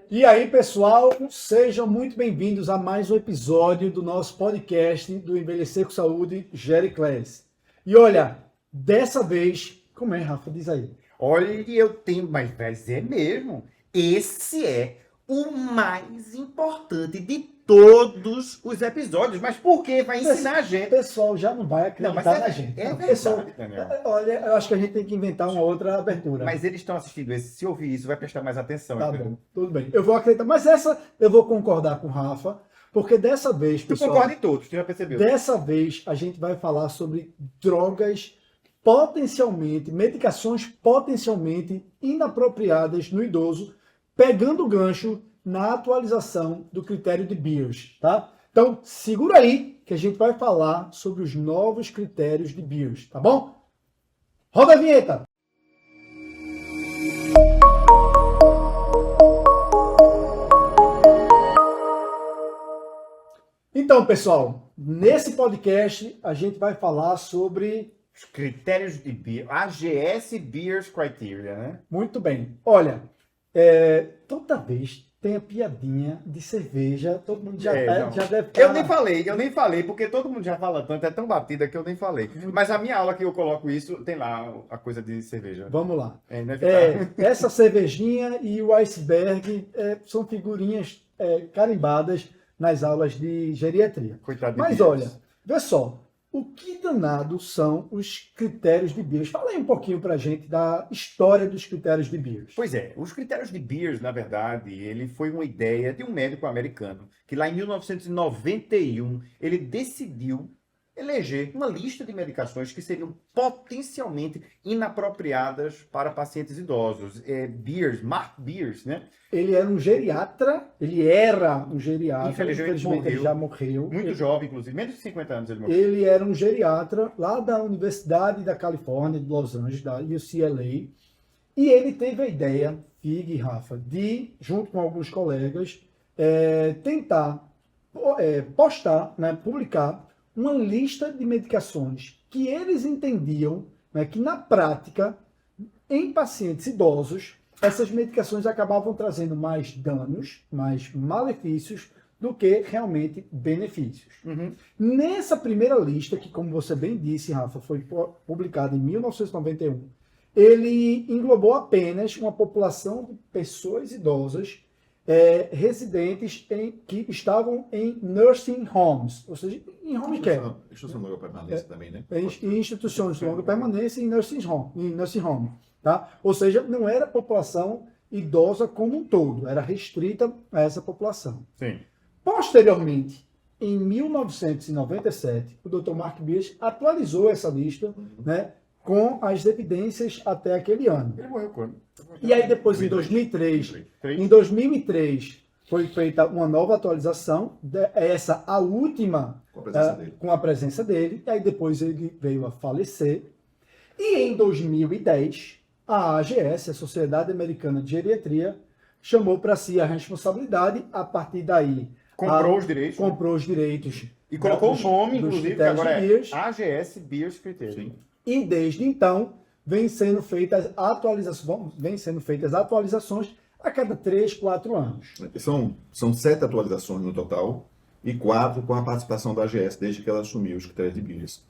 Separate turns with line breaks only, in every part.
E aí, pessoal, sejam muito bem-vindos a mais um episódio do nosso podcast do Envelhecer com Saúde, Geri-Class. E olha, dessa vez, como é, Rafa? Diz aí.
Olha, eu tenho, mas é mesmo. Esse é o mais importante de todos os episódios. Mas por quê? Vai ensinar a
O
gente.
pessoal já não vai
Não, mas
acreditar na gente.
é
Não,
verdade,
pessoal,
Daniel.
olha, eu acho que a gente tem que inventar uma outra abertura.
Mas eles estão assistindo esse. Se ouvir isso, vai prestar mais atenção.
Tá
entendeu?
bom, tudo bem. Eu vou acreditar, mas essa eu vou concordar com o Rafa, porque dessa vez,
Tu
pessoal,
concorda em todos, tu já percebeu.
dessa vez a gente vai falar sobre drogas potencialmente, medicações potencialmente inapropriadas no idoso, pegando o gancho na atualização do critério de Beers, tá? Então, segura aí que a gente vai falar sobre os novos critérios de Beers, tá bom? Roda a vinheta! Então, pessoal, nesse podcast a gente vai falar sobre...
Os critérios de beer, AGS Beers Criteria, né?
Muito bem. Olha, toda vez tem a piadinha de cerveja, todo mundo já
Não.
deve
Eu nem falei, porque todo mundo já fala tanto, é tão batida que eu nem falei. Mas a minha aula que eu coloco isso, tem lá a coisa de cerveja.
Vamos lá.
É inevitável.
Essa cervejinha e o iceberg são figurinhas carimbadas nas aulas de geriatria.
Coitado de
Mas
Beers.
olha, vê só, o que danado são os critérios de Beers? Fala aí um pouquinho pra gente da história dos critérios de Beers.
Pois é, os critérios de Beers, na verdade, ele foi uma ideia de um médico americano que lá em 1991 ele decidiu eleger uma lista de medicações que seriam potencialmente inapropriadas para pacientes idosos. Beers, Mark Beers, né?
Ele era um geriatra,
Infelizmente
ele
morreu.
já morreu.
Muito jovem, inclusive, menos de 50 anos ele morreu.
Ele era um geriatra lá da Universidade da Califórnia, de Los Angeles, da UCLA, e ele teve a ideia, Fig e Rafa, de, junto com alguns colegas, tentar postar, né, publicar uma lista de medicações que eles entendiam, né, que na prática, em pacientes idosos, essas medicações acabavam trazendo mais danos, mais malefícios, do que realmente benefícios.
Uhum.
Nessa primeira lista, que como você bem disse, Rafa, foi publicada em 1991, ele englobou apenas uma população de pessoas idosas residentes que estavam em nursing homes, ou seja, em home care.
Instituição de longa permanência também, né?
Em instituições de longa permanência e em nursing home, tá? Ou seja, não era população idosa como um todo, era restrita a essa população.
Sim.
Posteriormente, em 1997, o Dr. Mark Beers atualizou essa lista, né, com as evidências até aquele ano.
Ele morreu quando?
E aí depois, em 2003, foi feita uma nova atualização, essa a última,
Com a presença dele.
com a presença dele, e aí depois ele veio a falecer. E em 2010, a AGS, a Sociedade Americana de Geriatria, chamou para si a responsabilidade, a partir daí...
Comprou os direitos.
Comprou os direitos.
E colocou o nome,
dos
inclusive, que
critérios
agora
de
é
Beers.
AGS Beers Criteria.
Sim.
E desde então, vem sendo feitas atualizações a cada 3, 4 anos.
São 7 atualizações no total e 4 com a participação da AGS desde que ela assumiu os critérios de Beers.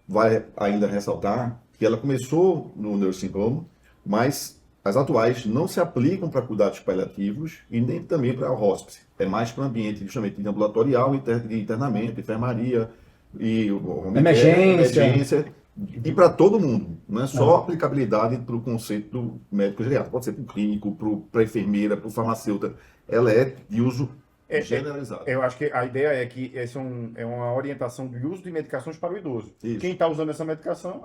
Vale ainda ressaltar que ela começou no nursing home, mas as atuais não se aplicam para cuidados paliativos e nem também para o hospice. É mais para o ambiente justamente ambulatorial, de internamento, enfermaria e emergência. E para todo mundo, não é só aplicabilidade para o conceito do médico geriatra. Pode ser para o clínico, para a enfermeira, para o farmacêutico. Ela é de uso generalizado.
Eu acho que a ideia é que essa é uma orientação de uso de medicações para o idoso.
Isso.
Quem está usando essa medicação...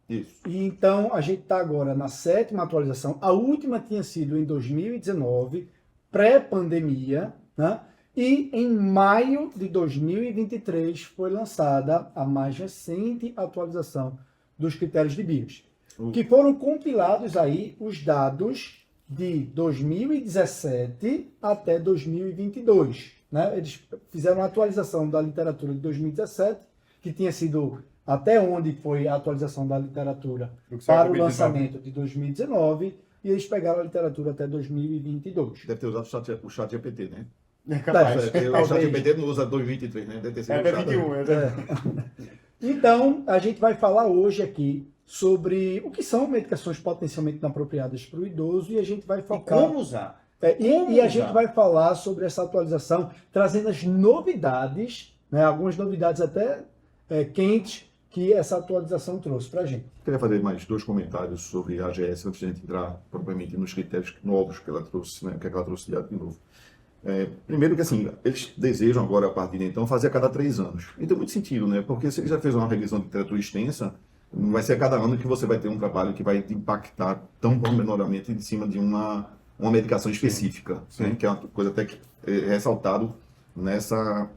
Isso.
E então, a gente está agora na 7ª atualização. A última tinha sido em 2019, pré-pandemia, né? E em maio de 2023 foi lançada a mais recente atualização dos critérios de Beers, que foram compilados aí os dados de 2017 até 2022. Né? Eles fizeram uma atualização da literatura de 2017, que tinha sido até onde foi a atualização da literatura para o lançamento de 2019. e eles pegaram a literatura até 2022.
Deve ter usado o chat GPT, né?
É capaz.
O chat GPT não usa 2023, né? Deve ter sido
É
usado.
21,
Então, a gente vai falar hoje aqui sobre o que são medicações potencialmente inapropriadas para o idoso e a gente vai
E
focar...
como usar?
E a gente
usar?
vai falar sobre essa atualização, trazendo as novidades, né, algumas novidades até quentes que essa atualização trouxe para a gente.
Queria fazer mais 2 comentários sobre a AGS antes de a gente entrar propriamente nos critérios novos que ela trouxe, né? Que ela trouxe de novo. Primeiro que assim, eles desejam agora, a partir de então, fazer a cada 3 anos. E tem muito sentido, né? Porque se ele já fez uma revisão de literatura extensa, não vai ser a cada ano que você vai ter um trabalho que vai te impactar tão pormenoramente em cima de uma medicação específica, né? Que é uma coisa até que é ressaltado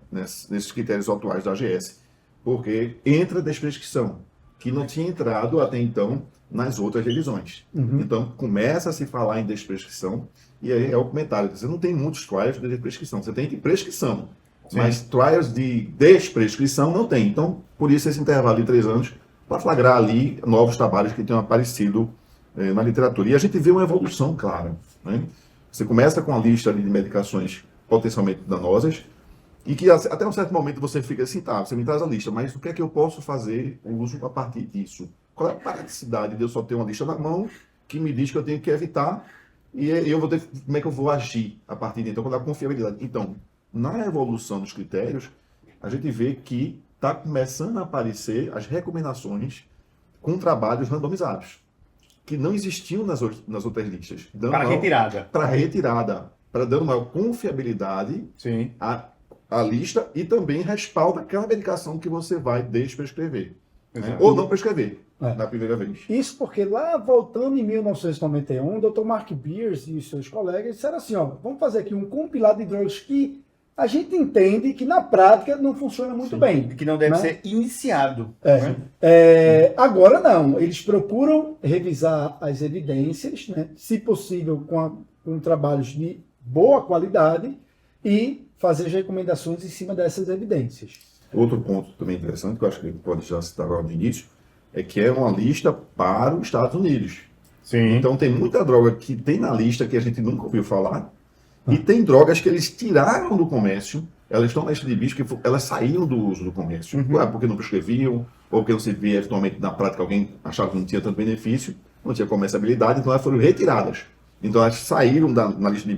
nesses critérios atuais da AGS. Porque entra desprescrição, que não tinha entrado até então nas outras revisões. Então, começa a se falar em desprescrição, e aí é o comentário. Você não tem muitos trials de desprescrição, você tem de prescrição, mas trials de desprescrição não tem. Então, por isso esse intervalo de 3 anos, para flagrar ali novos trabalhos que tenham aparecido na literatura. E a gente vê uma evolução clara, né? Você começa com a lista de medicações potencialmente danosas, e que até um certo momento você fica assim, tá, você me traz a lista, mas o que é que eu posso fazer uso a partir disso? Qual é a praticidade de eu só ter uma lista na mão que me diz que eu tenho que evitar e eu vou ter, como é que eu vou agir a partir de então, qual é a confiabilidade? Então, na evolução dos critérios, a gente vê que está começando a aparecer as recomendações com trabalhos randomizados, que não existiam nas outras listas.
Para retirada.
Para retirada, para dando maior confiabilidade
Sim.
a lista e também respalda aquela medicação que você vai desprescrever. Né? Ou não prescrever na primeira vez.
Isso porque lá, voltando em 1991, o Dr. Mark Beers e os seus colegas disseram assim, ó, vamos fazer aqui um compilado de drogas que a gente entende que na prática não funciona muito bem.
Que não deve
né?
ser iniciado.
Agora não, eles procuram revisar as evidências, né? Se possível com trabalhos de boa qualidade e fazer as recomendações em cima dessas evidências.
Outro ponto também interessante, que eu acho que pode já citar agora no início, é que é uma lista para os Estados Unidos.
Sim.
Então tem muita droga que tem na lista que a gente nunca ouviu falar, e tem drogas que eles tiraram do comércio, elas estão na lista de bicho, que elas saíram do uso do comércio, porque não prescreviam, ou porque não se via eventualmente na prática alguém achava que não tinha tanto benefício, não tinha comerciabilidade, então elas foram retiradas. Então elas saíram da lista de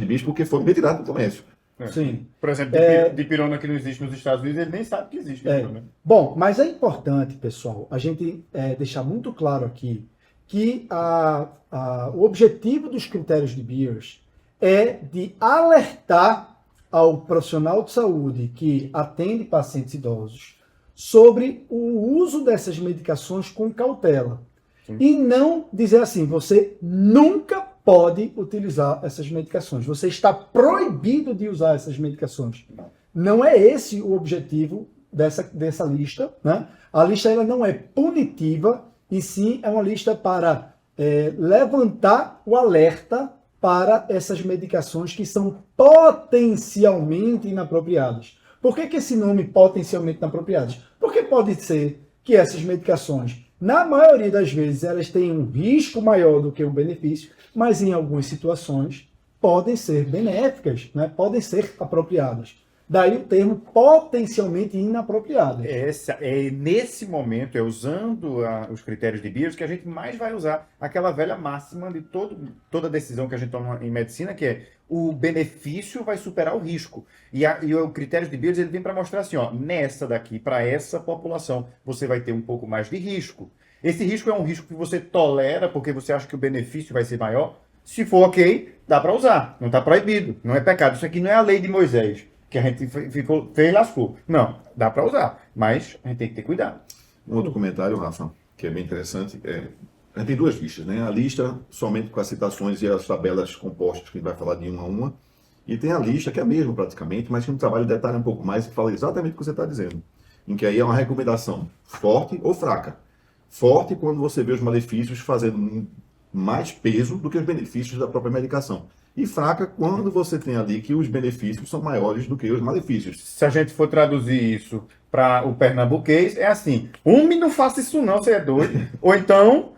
bicho porque foram retiradas do comércio.
Sim.
Por exemplo, dipirona que não existe nos Estados Unidos, ele nem sabe que existe.
Bom, mas é importante, pessoal, a gente deixar muito claro aqui que o objetivo dos critérios de Beers é de alertar ao profissional de saúde que atende pacientes idosos sobre o uso dessas medicações com cautela. Sim. E não dizer assim, você nunca pode utilizar essas medicações. Você está proibido de usar essas medicações. Não é esse o objetivo dessa lista. Né? A lista ela não é punitiva, e sim é uma lista para levantar o alerta para essas medicações que são potencialmente inapropriadas. Por que esse nome potencialmente inapropriadas? Porque pode ser que essas medicações, na maioria das vezes, elas têm um risco maior do que um benefício, mas em algumas situações podem ser benéficas, né? Podem ser apropriadas. Daí o termo potencialmente inapropriado.
Nesse momento, usando os critérios de Beers, que a gente mais vai usar aquela velha máxima de toda decisão que a gente toma em medicina, que é o benefício vai superar o risco. E o critério de Beers ele vem para mostrar assim, ó, nessa daqui, para essa população, você vai ter um pouco mais de risco. Esse risco é um risco que você tolera porque você acha que o benefício vai ser maior. Se for ok, dá para usar. Não está proibido. Não é pecado. Isso aqui não é a lei de Moisés, que a gente fez lascou. Não, dá para usar, mas a gente tem que ter cuidado.
Um outro comentário, Rafa, que é bem interessante, a gente tem 2 listas, né? A lista somente com as citações e as tabelas compostas, que a gente vai falar de uma a uma, e tem a lista, que é a mesma praticamente, mas que no trabalho detalha um pouco mais e fala exatamente o que você está dizendo, em que aí é uma recomendação forte ou fraca. Forte quando você vê os malefícios fazendo mais peso do que os benefícios da própria medicação. E fraca quando você tem ali que os benefícios são maiores do que os malefícios.
Se a gente for traduzir isso para o pernambuquês, é assim, não faça isso não, você é doido. Ou então,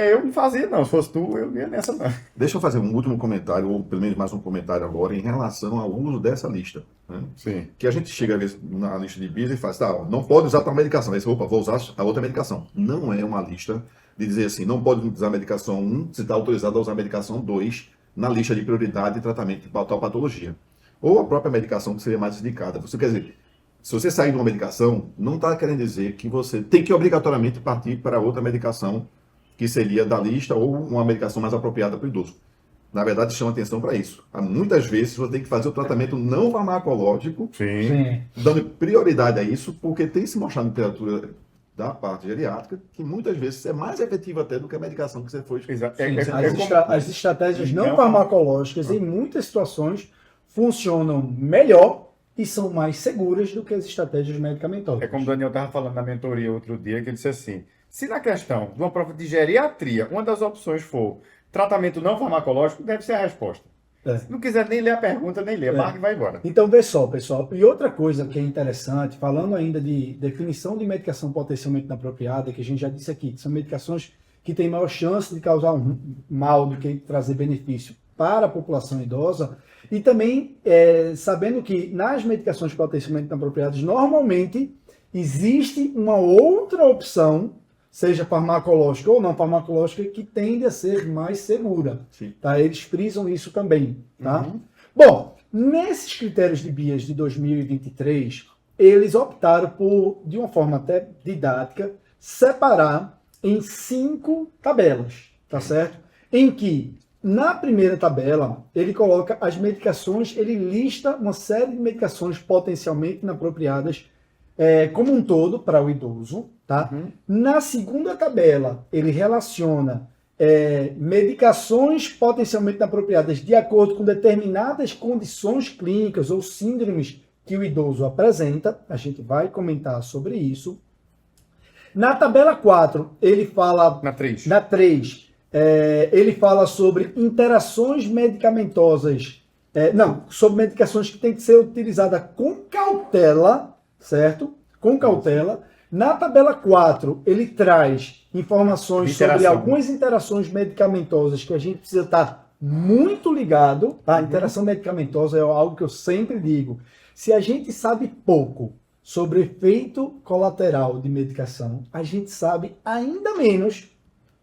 Eu não fazia, não. Se fosse tu, eu ia nessa, não.
Deixa eu fazer um último comentário, ou pelo menos mais um comentário agora, em relação ao uso dessa lista. Né?
Sim.
Que a gente chega às vezes na lista de BIAS e faz, tá, ó, não pode usar tal medicação. Aí você, opa, vou usar a outra medicação. Não é uma lista de dizer assim, não pode usar a medicação 1 se está autorizado a usar a medicação 2 na lista de prioridade de tratamento de tal patologia. Ou a própria medicação que seria mais indicada. Você quer dizer, se você sair de uma medicação, não está querendo dizer que você tem que obrigatoriamente partir para outra medicação que seria da lista ou uma medicação mais apropriada para o idoso. Na verdade, chama atenção para isso. Muitas vezes você tem que fazer o tratamento não farmacológico,
Sim.
dando prioridade a isso, porque tem se mostrado na literatura da parte geriátrica que muitas vezes é mais efetivo até do que a medicação que você foi.
Exato.
As estratégias não
Não
farmacológicas, em muitas situações, funcionam melhor e são mais seguras do que as estratégias medicamentosas.
É como o Daniel estava falando na mentoria outro dia, que ele disse assim, se na questão de uma prova de geriatria, uma das opções for tratamento não farmacológico, deve ser a resposta. Se não quiser nem ler a pergunta, nem ler, marca e vai embora.
Então, vê só, pessoal. E outra coisa que é interessante, falando ainda de definição de medicação potencialmente inapropriada, que a gente já disse aqui, que são medicações que têm maior chance de causar um mal do que trazer benefício para a população idosa, e também sabendo que nas medicações potencialmente inapropriadas, normalmente existe uma outra opção, seja farmacológica ou não farmacológica, que tende a ser mais segura.
Sim.
Tá? Eles frisam isso também. Tá? Bom, nesses critérios de BIAS de 2023, eles optaram por, de uma forma até didática, separar em 5 tabelas, tá certo? Em que, na primeira tabela, ele coloca as medicações, ele lista uma série de medicações potencialmente inapropriadas como um todo para o idoso. Tá? Na segunda tabela, ele relaciona medicações potencialmente inapropriadas de acordo com determinadas condições clínicas ou síndromes que o idoso apresenta. A gente vai comentar sobre isso. Na tabela 4, ele fala...
Na 3.
Na 3, ele fala sobre interações medicamentosas. Sobre medicações que têm que ser utilizadas com cautela, certo? Com cautela. Na tabela 4, ele traz informações sobre algumas interações medicamentosas que a gente precisa estar muito ligado. A interação medicamentosa é algo que eu sempre digo. Se a gente sabe pouco sobre efeito colateral de medicação, a gente sabe ainda menos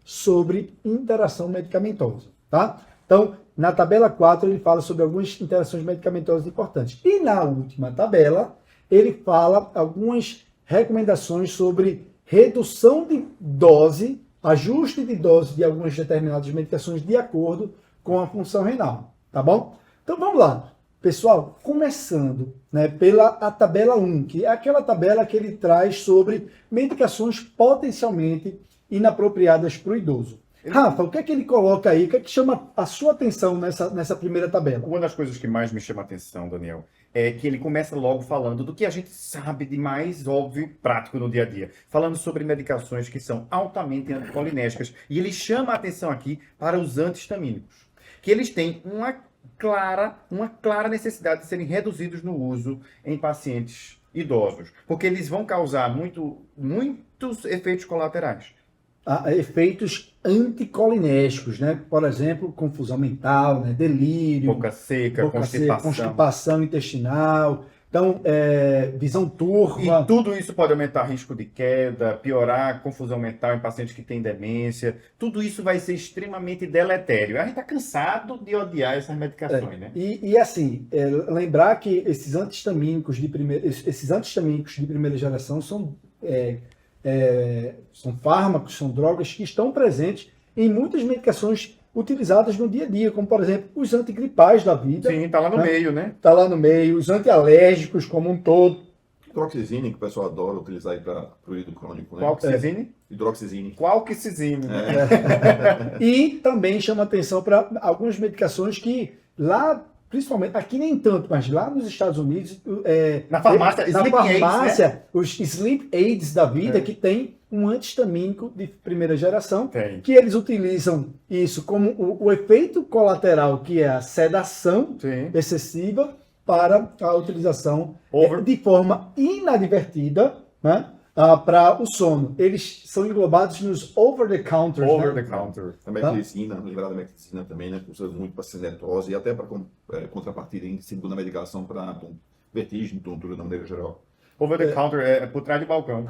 sobre interação medicamentosa. Tá? Então, na tabela 4, ele fala sobre algumas interações medicamentosas importantes. E na última tabela, ele fala algumas recomendações sobre redução de dose, ajuste de dose de algumas determinadas medicações de acordo com a função renal, tá bom? Então vamos lá. Pessoal, começando pela a tabela 1, que é aquela tabela que ele traz sobre medicações potencialmente inapropriadas para o idoso. Rafa, o que é que ele coloca aí? O que é que chama a sua atenção nessa primeira tabela?
Uma das coisas que mais me chama a atenção, Daniel, é que ele começa logo falando do que a gente sabe de mais óbvio e prático no dia a dia. Falando sobre medicações que são altamente anticolinérgicas. E ele chama a atenção aqui para os antihistamínicos. Que eles têm uma clara necessidade de serem reduzidos no uso em pacientes idosos. Porque eles vão causar muitos efeitos colaterais.
Efeitos anticolinérgicos, Por exemplo, confusão mental, delírio,
boca seca,
constipação intestinal, então visão turva.
E tudo isso pode aumentar risco de queda, piorar a confusão mental em pacientes que têm demência. Tudo isso vai ser extremamente deletério. A gente está cansado de odiar essas medicações, né?
E assim, lembrar que esses antihistamínicos de primeira geração são fármacos, são drogas que estão presentes em muitas medicações utilizadas no dia a dia, como, por exemplo, os antigripais da vida.
Sim, está lá no meio, né?
Está lá no meio, os antialérgicos como um todo.
Hidroxizine, que o pessoal adora utilizar aí para o ídolo crônico, né?
Qualquicizine?
Hidroxizine.
Qualquicizine, né?
E também chama atenção para algumas medicações que lá, principalmente, aqui nem tanto, mas lá nos Estados Unidos,
na farmácia,
né? Os sleep aids da vida, que tem um antihistamínico de primeira geração, que eles utilizam isso como o efeito colateral, que é a sedação excessiva, para a utilização de forma inadvertida, para o sono. Eles são englobados nos over-the-counters.
Over
né?
the counter.
A meclizina, lembrar da meclizina também, né? Que usa muito para cinetose e até para contrapartida em segunda medicação para vertigem, tontura, da maneira geral.
Over the counter é por trás de balcão.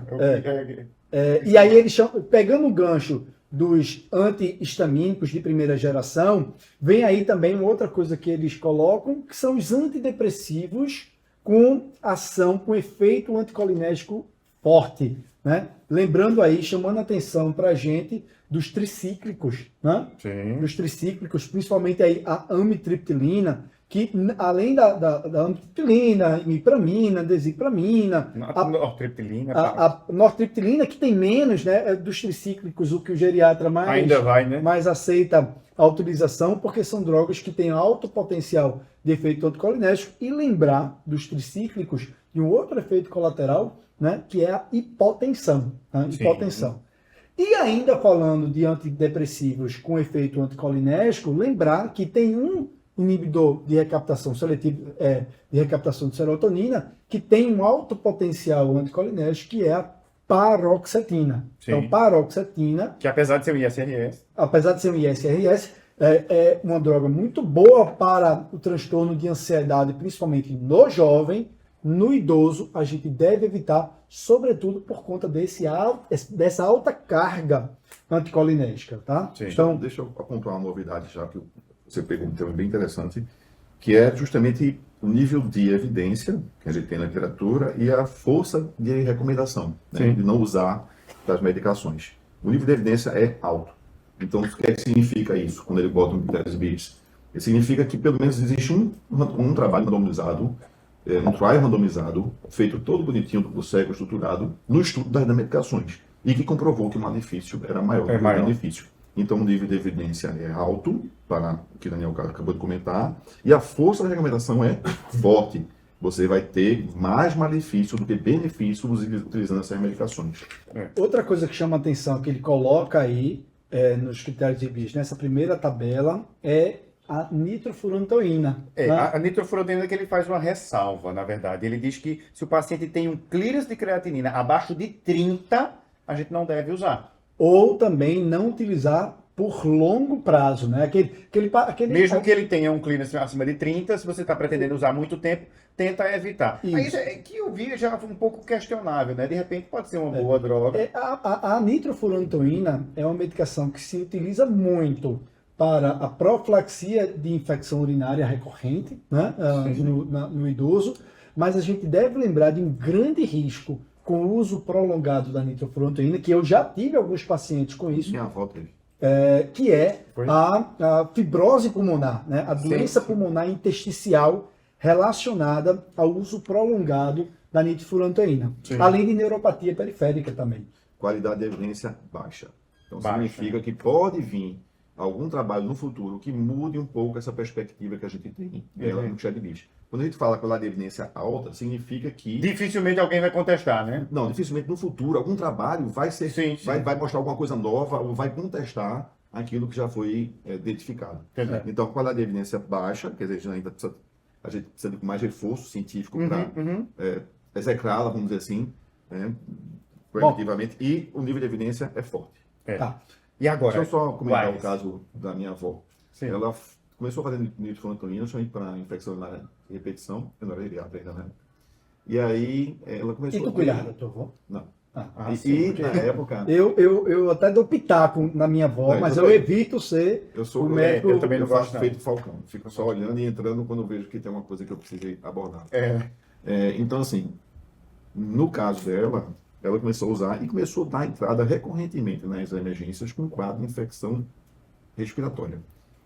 E aí eles chamam, pegando o gancho dos antihistamínicos de primeira geração, vem aí também uma outra coisa que eles colocam, que são os antidepressivos com ação, com efeito anticolinérgico forte, né? Lembrando aí, chamando a atenção para a gente dos tricíclicos, né?
Sim.
Dos tricíclicos, principalmente aí a amitriptilina, que além da amitriptilina, imipramina, desipramina,
Nortriptilina.
a nortriptilina, que tem menos, né, dos tricíclicos, o que o geriatra
Ainda vai, né?
mais aceita a utilização, porque são drogas que têm alto potencial de efeito anticolinérgico, e lembrar dos tricíclicos de um outro efeito colateral, né, que é a hipotensão. Né,
Sim.
hipotensão. E ainda falando de antidepressivos com efeito anticolinérgico, lembrar que tem um inibidor de recaptação seletiva, de recaptação de serotonina, que tem um alto potencial anticolinérgico, que é a paroxetina.
Sim.
Então, paroxetina,
Que apesar de ser um ISRS,
apesar de ser um ISRS, é uma droga muito boa para o transtorno de ansiedade, principalmente no jovem. No idoso, a gente deve evitar, sobretudo por conta dessa alta carga anticolinérgica, tá?
Sim.
Então, deixa eu apontar uma novidade já, que você pegou um tema bem interessante, que é justamente o nível de evidência que a gente tem na literatura e a força de recomendação, né,
Sim.
de não usar das medicações. O nível de evidência é alto. Então, o que é que significa isso, quando ele bota um critérios BIS? Significa que, pelo menos, existe um trabalho randomizado, um trial randomizado, feito todo bonitinho, do cego estruturado, no estudo das medicações, e que comprovou que o malefício era maior do que o benefício. Então, o nível de evidência é alto, para o que o Daniel acabou de comentar, e a força da recomendação é forte. Você vai ter mais malefício do que benefício utilizando essas medicações.
Outra coisa que chama a atenção, que ele coloca aí nos critérios de BIS, nessa primeira tabela, é a nitrofurantoína. Né?
a nitrofurantoína que ele faz uma ressalva, na verdade. Ele diz que se o paciente tem um clearance de creatinina abaixo de 30, a gente não deve usar.
Ou também não utilizar por longo prazo, né?
Mesmo que ele tenha um clearance acima de 30, se você está pretendendo usar muito tempo, tenta evitar.
Isso.
Aí que eu vi já foi um pouco questionável, né? De repente pode ser uma boa droga.
A nitrofurantoína é uma medicação que se utiliza muito para a profilaxia de infecção urinária recorrente, né? No idoso, mas a gente deve lembrar de um grande risco com o uso prolongado da nitrofurantoína, que eu já tive alguns pacientes com isso,
Minha avó teve.
que é a fibrose pulmonar, né? A doença pulmonar intersticial relacionada ao uso prolongado da nitrofurantoína, além de neuropatia periférica também.
Qualidade de evidência baixa. Então,
Baixa.
significa que pode vir algum trabalho no futuro que mude um pouco essa perspectiva que a gente tem no chat de bicho. Quando a gente fala qualidade de evidência alta, significa que...
Dificilmente alguém vai contestar, né?
Não, dificilmente no futuro algum trabalho vai ser, vai mostrar alguma coisa nova ou vai contestar aquilo que já foi identificado. Então, qualidade de evidência baixa, quer dizer, a gente precisa de mais reforço científico para execrá-la, vamos dizer assim, preventivamente, e o nível de evidência é forte.
Tá.
E agora?
Deixa eu só comentar o caso da minha avó.
Sim.
Ela começou fazendo nitrofurantoína, justamente para infecção urinária de repetição, eu não era geriatra ainda, né? E aí ela começou
E tu cuidava, tua avó?
Não.
Sim,
na época...
Eu até dou pitaco na minha avó,
Não,
mas
eu
eu
também.
evito ser
Eu sou
o médico.
eu também não
faço
gosto, não.
feito Falcão. Fico só olhando e entrando quando eu vejo que tem uma coisa que eu precisei abordar. Então, assim, no caso dela, ela começou a usar e começou a dar entrada recorrentemente nas emergências com um quadro de infecção respiratória.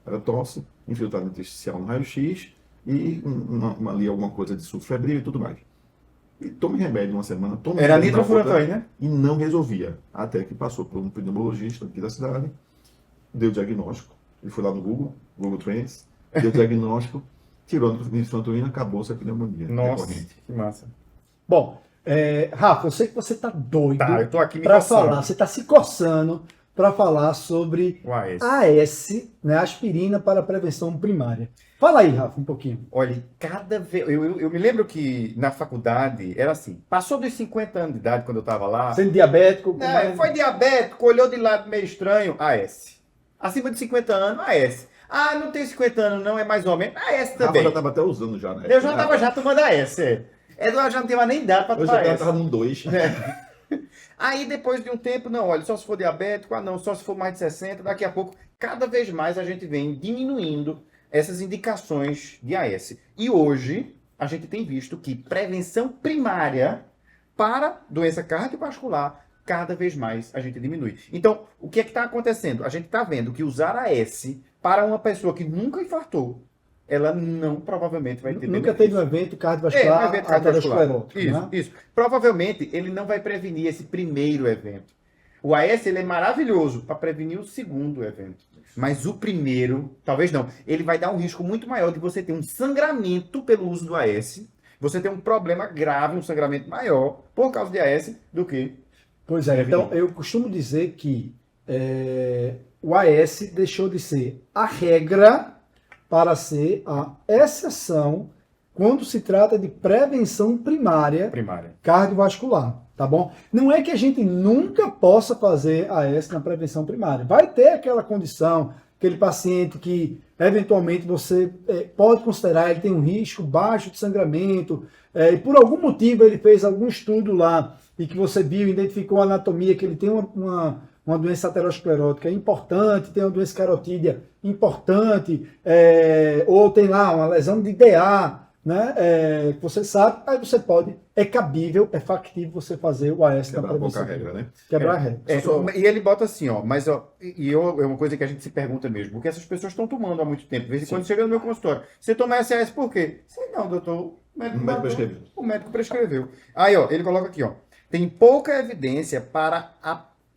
Era tosse, infiltrado intersticial no raio-x e ali alguma coisa de surto febril e tudo mais. E tome remédio uma semana, tome
Era
remédio na outra,
nitrofurantoína?
e não resolvia. Até que passou por um pneumologista aqui da cidade, deu diagnóstico. Ele foi lá no Google Trends, deu diagnóstico, tirou a nitrofurantoína, acabou-se a pneumonia.
Nossa,
recorrente.
que massa.
Bom, Rafa, eu sei que você tá doido
Tá, eu tô aqui me
para
coçando.
falar, você tá se coçando para falar sobre
O AS.
AS, né, aspirina para prevenção primária. Fala aí, Rafa, um pouquinho.
Olha, cada vez. Eu me lembro que na faculdade era assim: passou dos 50 anos de idade, quando eu estava lá.
Sendo diabético,
Não, foi diabético, olhou de lado meio estranho, AS. Acima de 50 anos, AS. Ah, não tem 50 anos, não, é mais ou menos. AS
Rafa
também.
já estava até usando já, né?
Eu já estava já tomando AS. Eduardo já não tem mais nem idade para
Hoje
tomar
eu
AS.
estava num 2.
Aí depois de um tempo, não, olha, só se for diabético, não, só se for mais de 60, daqui a pouco, cada vez mais a gente vem diminuindo essas indicações de AS. E hoje a gente tem visto que prevenção primária para doença cardiovascular, cada vez mais a gente diminui. Então, o que é que está acontecendo? A gente está vendo que usar AS para uma pessoa que nunca infartou, ela não provavelmente vai ter
Nunca
benefício.
teve um evento cardiovascular,
Um evento cardiovascular.
aterosclerótico,
Isso,
né?
isso. Provavelmente ele não vai prevenir esse primeiro evento. O AS ele é maravilhoso para prevenir o segundo evento. Mas o primeiro, talvez não. Ele vai dar um risco muito maior de você ter um sangramento pelo uso do AS. Você ter um problema grave, um sangramento maior por causa de AS do que.
Pois é, então eu costumo dizer que o AS deixou de ser a regra para ser a exceção quando se trata de prevenção primária cardiovascular, tá bom? Não é que a gente nunca possa fazer AS na prevenção primária. Vai ter aquela condição, aquele paciente que eventualmente você pode considerar ele tem um risco baixo de sangramento, e por algum motivo ele fez algum estudo lá e que você viu, identificou a anatomia, que ele tem uma doença aterosclerótica importante, tem uma doença carotídea importante, ou tem lá uma lesão de DA, né? Que você sabe, aí você pode, é cabível, é factível você fazer o AS na
Quebrar um pouco
prevenção.
a regra, né?
Quebrar a regra.
E ele bota assim, ó, mas ó, é uma coisa que a gente se pergunta mesmo, porque essas pessoas estão tomando há muito tempo. De vez em quando chega no meu consultório. Você toma SAS por quê? Sei não, doutor. O médico prescreveu. Aí, ó, ele coloca aqui, ó. Tem pouca evidência para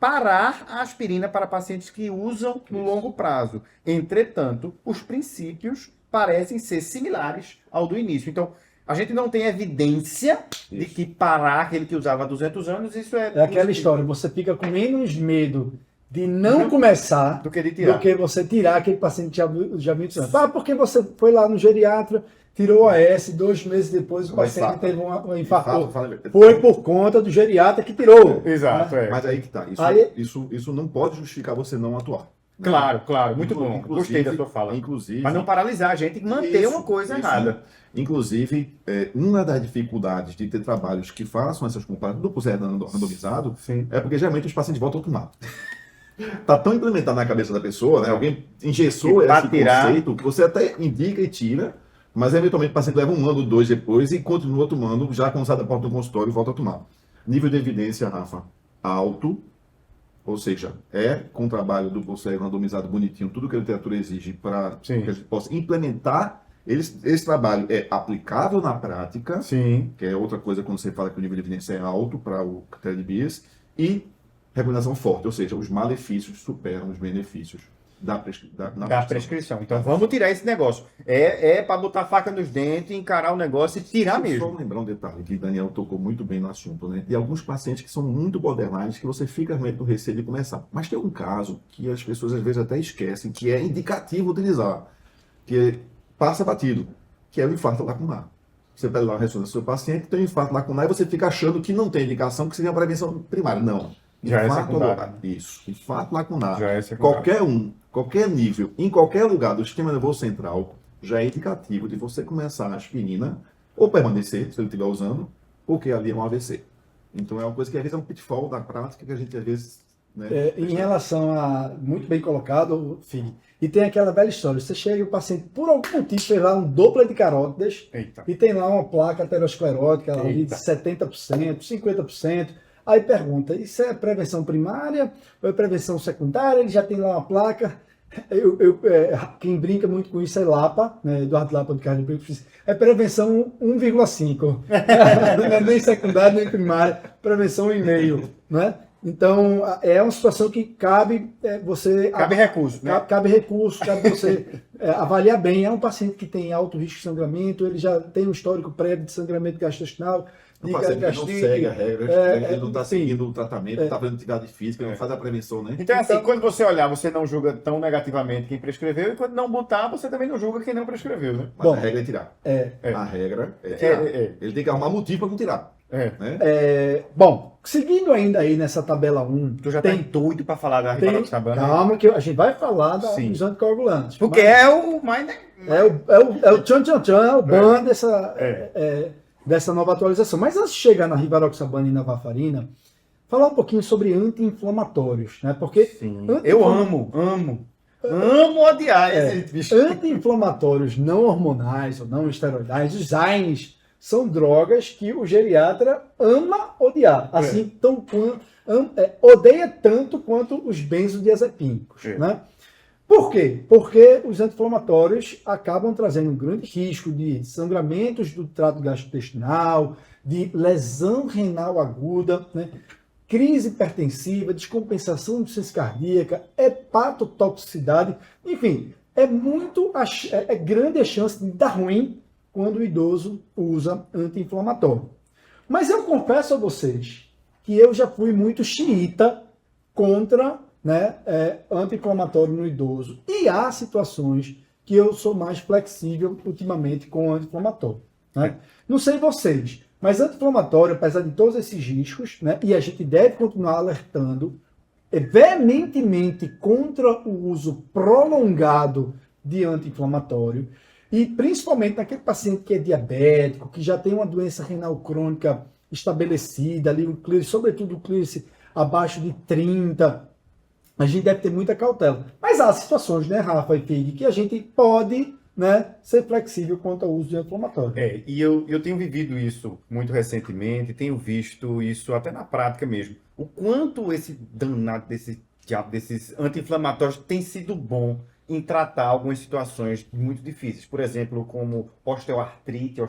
parar a aspirina para pacientes que usam no longo prazo. Entretanto, os princípios parecem ser similares ao do início. Então, a gente não tem evidência de que parar aquele que usava há 200 anos, isso é...
É aquela história, você fica com menos medo de não começar
do que de tirar.
do que você tirar aquele paciente que já viu antes. Porque você foi lá no geriatra, tirou a AS, 2 meses depois o paciente teve um infarto. Foi por conta do geriatra que tirou.
Exato,
né?
Mas aí que tá. Isso não pode justificar você não atuar.
Claro, muito bom. Gostei da sua fala.
Inclusive,
mas não paralisar a gente e manter uma coisa errada.
Inclusive, uma das dificuldades de ter trabalhos que façam essas comparações do puserano randomizado é porque geralmente os pacientes voltam a tomar. Tá tão implementado na cabeça da pessoa, né? Alguém engessou esse conceito que você até indica e tira, mas eventualmente o paciente leva 1 ano, 2 depois e continua tomando, já quando sai da porta do consultório e volta a tomar. Nível de evidência, Rafa, alto, ou seja, com o trabalho do pulseiro randomizado bonitinho, tudo que a literatura exige para que a gente possa implementar. Esse trabalho é aplicável na prática, que é outra coisa quando você fala que o nível de evidência é alto para o critério de Bayes, e recomendação forte, ou seja, os malefícios superam os benefícios da prescrição.
Então vamos tirar esse negócio. É para botar a faca nos dentes, encarar o negócio e tirar mesmo.
Só lembrar um detalhe que o Daniel tocou muito bem no assunto, né? Tem alguns pacientes que são muito borderline que você fica realmente no receio de começar. Mas tem um caso que as pessoas às vezes até esquecem, que é indicativo utilizar, que passa batido, que é o infarto lacunar. Você pede lá a ressonância do seu paciente, tem um infarto lacunar e você fica achando que não tem indicação, que seria a prevenção primária. Não.
Já infarto é secundário.
Isso. Infarto lacunar.
Já é secundário.
Qualquer nível, em qualquer lugar do sistema nervoso central, já é indicativo de você começar a aspirina ou permanecer, se ele estiver usando, porque ali é um AVC. Então é uma coisa que às vezes é um pitfall da prática que a gente às vezes... Né,
em relação a... Muito bem colocado, Fih. E tem aquela velha história, você chega e o paciente, por algum motivo, fez lá um Doppler de carótidas e tem lá uma placa aterosclerótica ali de 70%, 50%. Aí pergunta, isso é prevenção primária ou é prevenção secundária? Ele já tem lá uma placa. Quem brinca muito com isso é Lapa, né? Eduardo Lapa do Cardiopulso, é prevenção 1,5. Não é nem secundária nem primária, prevenção 1,5, né? Então, é uma situação que cabe você...
Cabe recurso, né?
Cabe recurso, cabe você avaliar bem. É um paciente que tem alto risco de sangramento, ele já tem um histórico prévio de sangramento gastrointestinal,
O
diga
paciente que não
gastrite.
segue a regra, ele não está
enfim.
seguindo o tratamento, não está fazendo atividade física, não faz a prevenção, né?
Então, assim,
Então-
quando você olhar, você não julga tão negativamente quem prescreveu, e quando não botar, você também não julga quem não prescreveu, né?
Mas
Bom,
a regra é tirar.
É,
A regra é tirar. Ele tem que arrumar motivo para não tirar. Né?
bom, seguindo ainda aí nessa tabela 1,
Tu já tá doido pra falar da
tem,
rivaroxabana?
calma que a gente vai falar
Sim.
dos anticoagulantes.
Porque
mas
é o mais...
é o tchan-tchan-tchan, é o ban dessa,
É.
dessa nova atualização. Mas antes de chegar na rivaroxabana e na varfarina, falar um pouquinho sobre anti-inflamatórios, né? Porque
Sim. Eu amo odiar esse bicho.
anti-inflamatórios não hormonais ou não esteroidais, os AINES, são drogas que o geriatra ama odiar. Assim, odeia tanto quanto os benzodiazepínicos.
É.
Né? Por quê? Porque os anti-inflamatórios acabam trazendo um grande risco de sangramentos do trato gastrointestinal, de lesão renal aguda, né? Crise hipertensiva, descompensação de ciência cardíaca, hepatotoxicidade, enfim, é grande a chance de dar ruim quando o idoso usa anti-inflamatório. Mas eu confesso a vocês que eu já fui muito xiita contra, né, anti-inflamatório no idoso. E há situações que eu sou mais flexível ultimamente com anti-inflamatório. Né? Não sei vocês, mas anti-inflamatório, apesar de todos esses riscos, né, e a gente deve continuar alertando veementemente contra o uso prolongado de anti-inflamatório, e principalmente naquele paciente que é diabético, que já tem uma doença renal crônica estabelecida, ali, sobretudo o clírice abaixo de 30, a gente deve ter muita cautela. Mas há situações, né, Rafa e Fig, que a gente pode, né, ser flexível quanto ao uso de anti-inflamatório.
E eu tenho vivido isso muito recentemente, tenho visto isso até na prática mesmo. O quanto esse danado desses anti-inflamatórios tem sido bom em tratar algumas situações muito difíceis. Por exemplo, como osteoartrite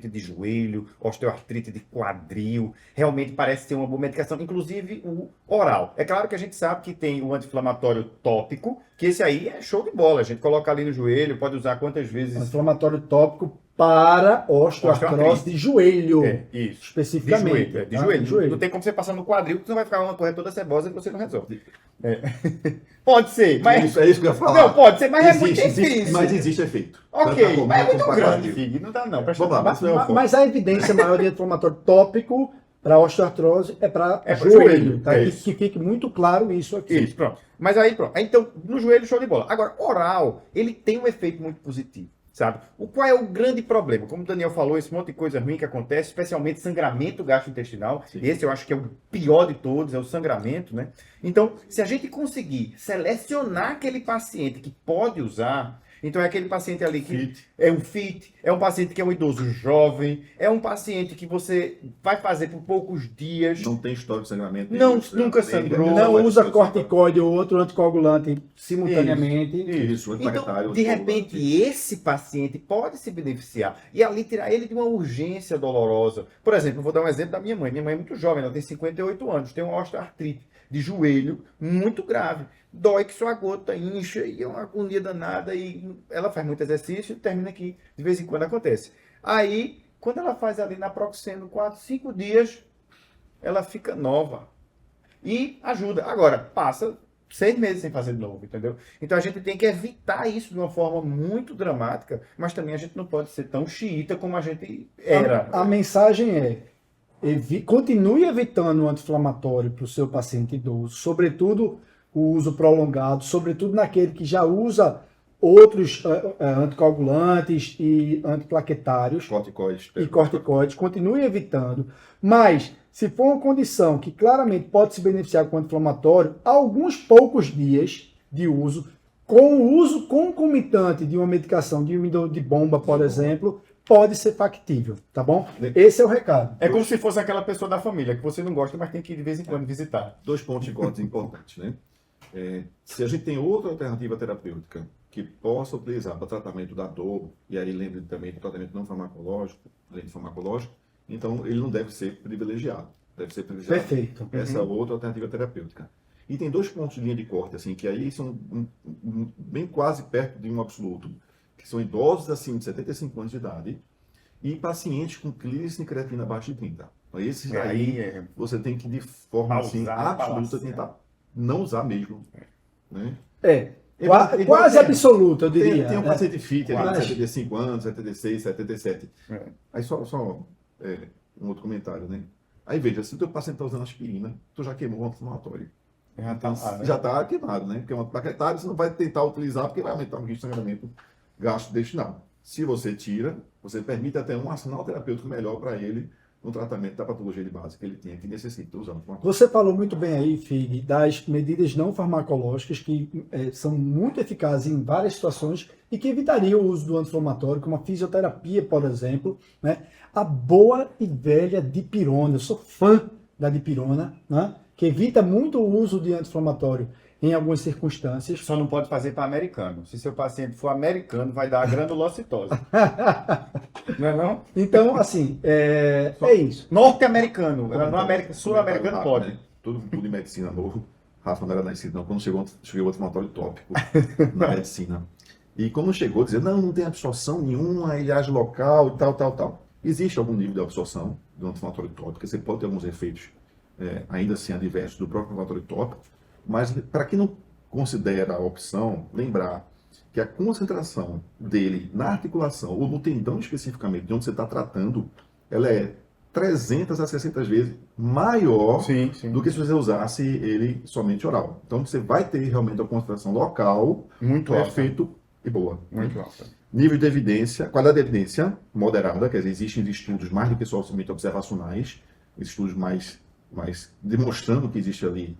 de joelho, osteoartrite de quadril. Realmente parece ser uma boa medicação, inclusive o oral. É claro que a gente sabe que tem o anti-inflamatório tópico, que esse aí é show de bola. A gente coloca ali no joelho, pode usar quantas vezes...
Anti-inflamatório tópico para osteoartrose de joelho.
Isso.
Especificamente.
De joelho. Não tem como você passar no quadril, porque você vai ficar uma corrente toda cebosa e você não resolve. Pode ser, mas...
É isso que eu ia falar.
Não, pode ser, mas é muito difícil.
Mas existe efeito.
Ok, mas é muito grande,
quadril.
Fig. Não dá não.
Vamos lá, mas não é o foco.
Mas a evidência maior de anti-inflamatório tópico para osteoartrose é para
pro
joelho.
joelho,
Tá?
é
Que
isso.
fique muito claro isso aqui.
Isso, pronto. Mas aí, pronto. Então, no joelho, show de bola. Agora, oral, ele tem um efeito muito positivo, sabe? Qual é o grande problema? Como o Daniel falou, esse monte de coisa ruim que acontece, especialmente sangramento gastrointestinal.
Sim.
Esse eu acho que é o pior de todos, é o sangramento, né? Então, se a gente conseguir selecionar aquele paciente que pode usar, então é aquele paciente ali que é um fit, é um paciente que é um idoso jovem, é um paciente que você vai fazer por poucos dias.
Não tem história de sangramento.
Nunca sangrou.
Não usa corticoide ou outro anticoagulante simultaneamente.
Isso,
Então,
antiplaquetário.
de repente, esse paciente pode se beneficiar e ali tirar ele de uma urgência dolorosa. Por exemplo, eu vou dar um exemplo da minha mãe. Minha mãe é muito jovem, ela tem 58 anos, tem uma osteoartrite de joelho muito grave. Dói que sua gota incha e é uma agonia danada e ela faz muito exercício e termina aqui. De vez em quando acontece. Aí, quando ela faz ali naproxeno 4, 5 dias, ela fica nova. E ajuda. Agora, passa 6 meses sem fazer de novo, entendeu? Então a gente tem que evitar isso de uma forma muito dramática, mas também a gente não pode ser tão xiita como a gente era.
A mensagem é: continue evitando o anti-inflamatório para o seu paciente idoso, sobretudo o uso prolongado, sobretudo naquele que já usa outros anticoagulantes e antiplaquetários
Corticoides.
e corticoides, continue evitando. Mas, se for uma condição que claramente pode se beneficiar com o anti-inflamatório, alguns poucos dias de uso, com o uso concomitante de uma medicação de bomba, por exemplo, pode ser factível, tá bom? Esse é o recado.
É como se fosse aquela pessoa da família que você não gosta, mas tem que ir de vez em quando visitar.
2 pontos importantes, né? Se a gente tem outra alternativa terapêutica que possa utilizar para tratamento da dor, e aí lembre também do tratamento não farmacológico, além de farmacológico, então ele não deve ser privilegiado. Deve ser privilegiado
Perfeito.
essa outra alternativa terapêutica. E tem 2 pontos de linha de corte, assim, que aí são bem quase perto de um absoluto, que são idosos acima de 75 anos de idade e pacientes com clírice creatina abaixo de 30. Esses aí você tem que, de forma assim, absoluta, tentar não usar mesmo. Né?
Quase absoluta, eu diria.
Tem um paciente fit ali,
Quase.
de 75 anos, 76, 77. Aí só um outro comentário, né? Aí veja, se o teu paciente está usando aspirina, tu já queimou o anti-inflamatório. Então, já está queimado, né? Porque é uma plaquetária, você não vai tentar utilizar porque vai aumentar o risco de sangramento gastrointestinal. Se você tira, você permite até um arsenal terapêutico melhor para ele no tratamento da patologia de base que ele tinha, que necessita usar anti-inflamatório.
Você falou muito bem aí, Fig, das medidas não farmacológicas que são muito eficazes em várias situações e que evitariam o uso do anti-inflamatório, como a fisioterapia, por exemplo, né? A boa e velha dipirona, eu sou fã da dipirona, né? Que evita muito o uso de anti-inflamatório em algumas circunstâncias.
Só não pode fazer para americano. Se seu paciente for americano, vai dar granulocitose. Não é não?
Então, assim, é isso.
Norte-americano. No América, sul-americano pode.
Né? Tudo em medicina novo. Rafa não era nascido, não. Quando chegou o anti-inflamatório tópico na medicina. E quando chegou, dizia, não tem absorção nenhuma, ele age local e tal. Existe algum nível de absorção do anti-inflamatório tópico, você pode ter alguns efeitos, ainda assim, adversos do próprio anti-inflamatório tópico, mas para quem não considera a opção, lembrar que a concentração dele na articulação, ou no tendão especificamente, de onde você está tratando, ela é 300 a 600 vezes maior do que se você usasse ele somente oral. Então você vai ter realmente a concentração local,
muito alta,
efeito e boa.
Muito alta.
Nível de evidência, qualidade de evidência moderada, quer dizer, existem estudos mais do que somente observacionais, estudos mais demonstrando que existe ali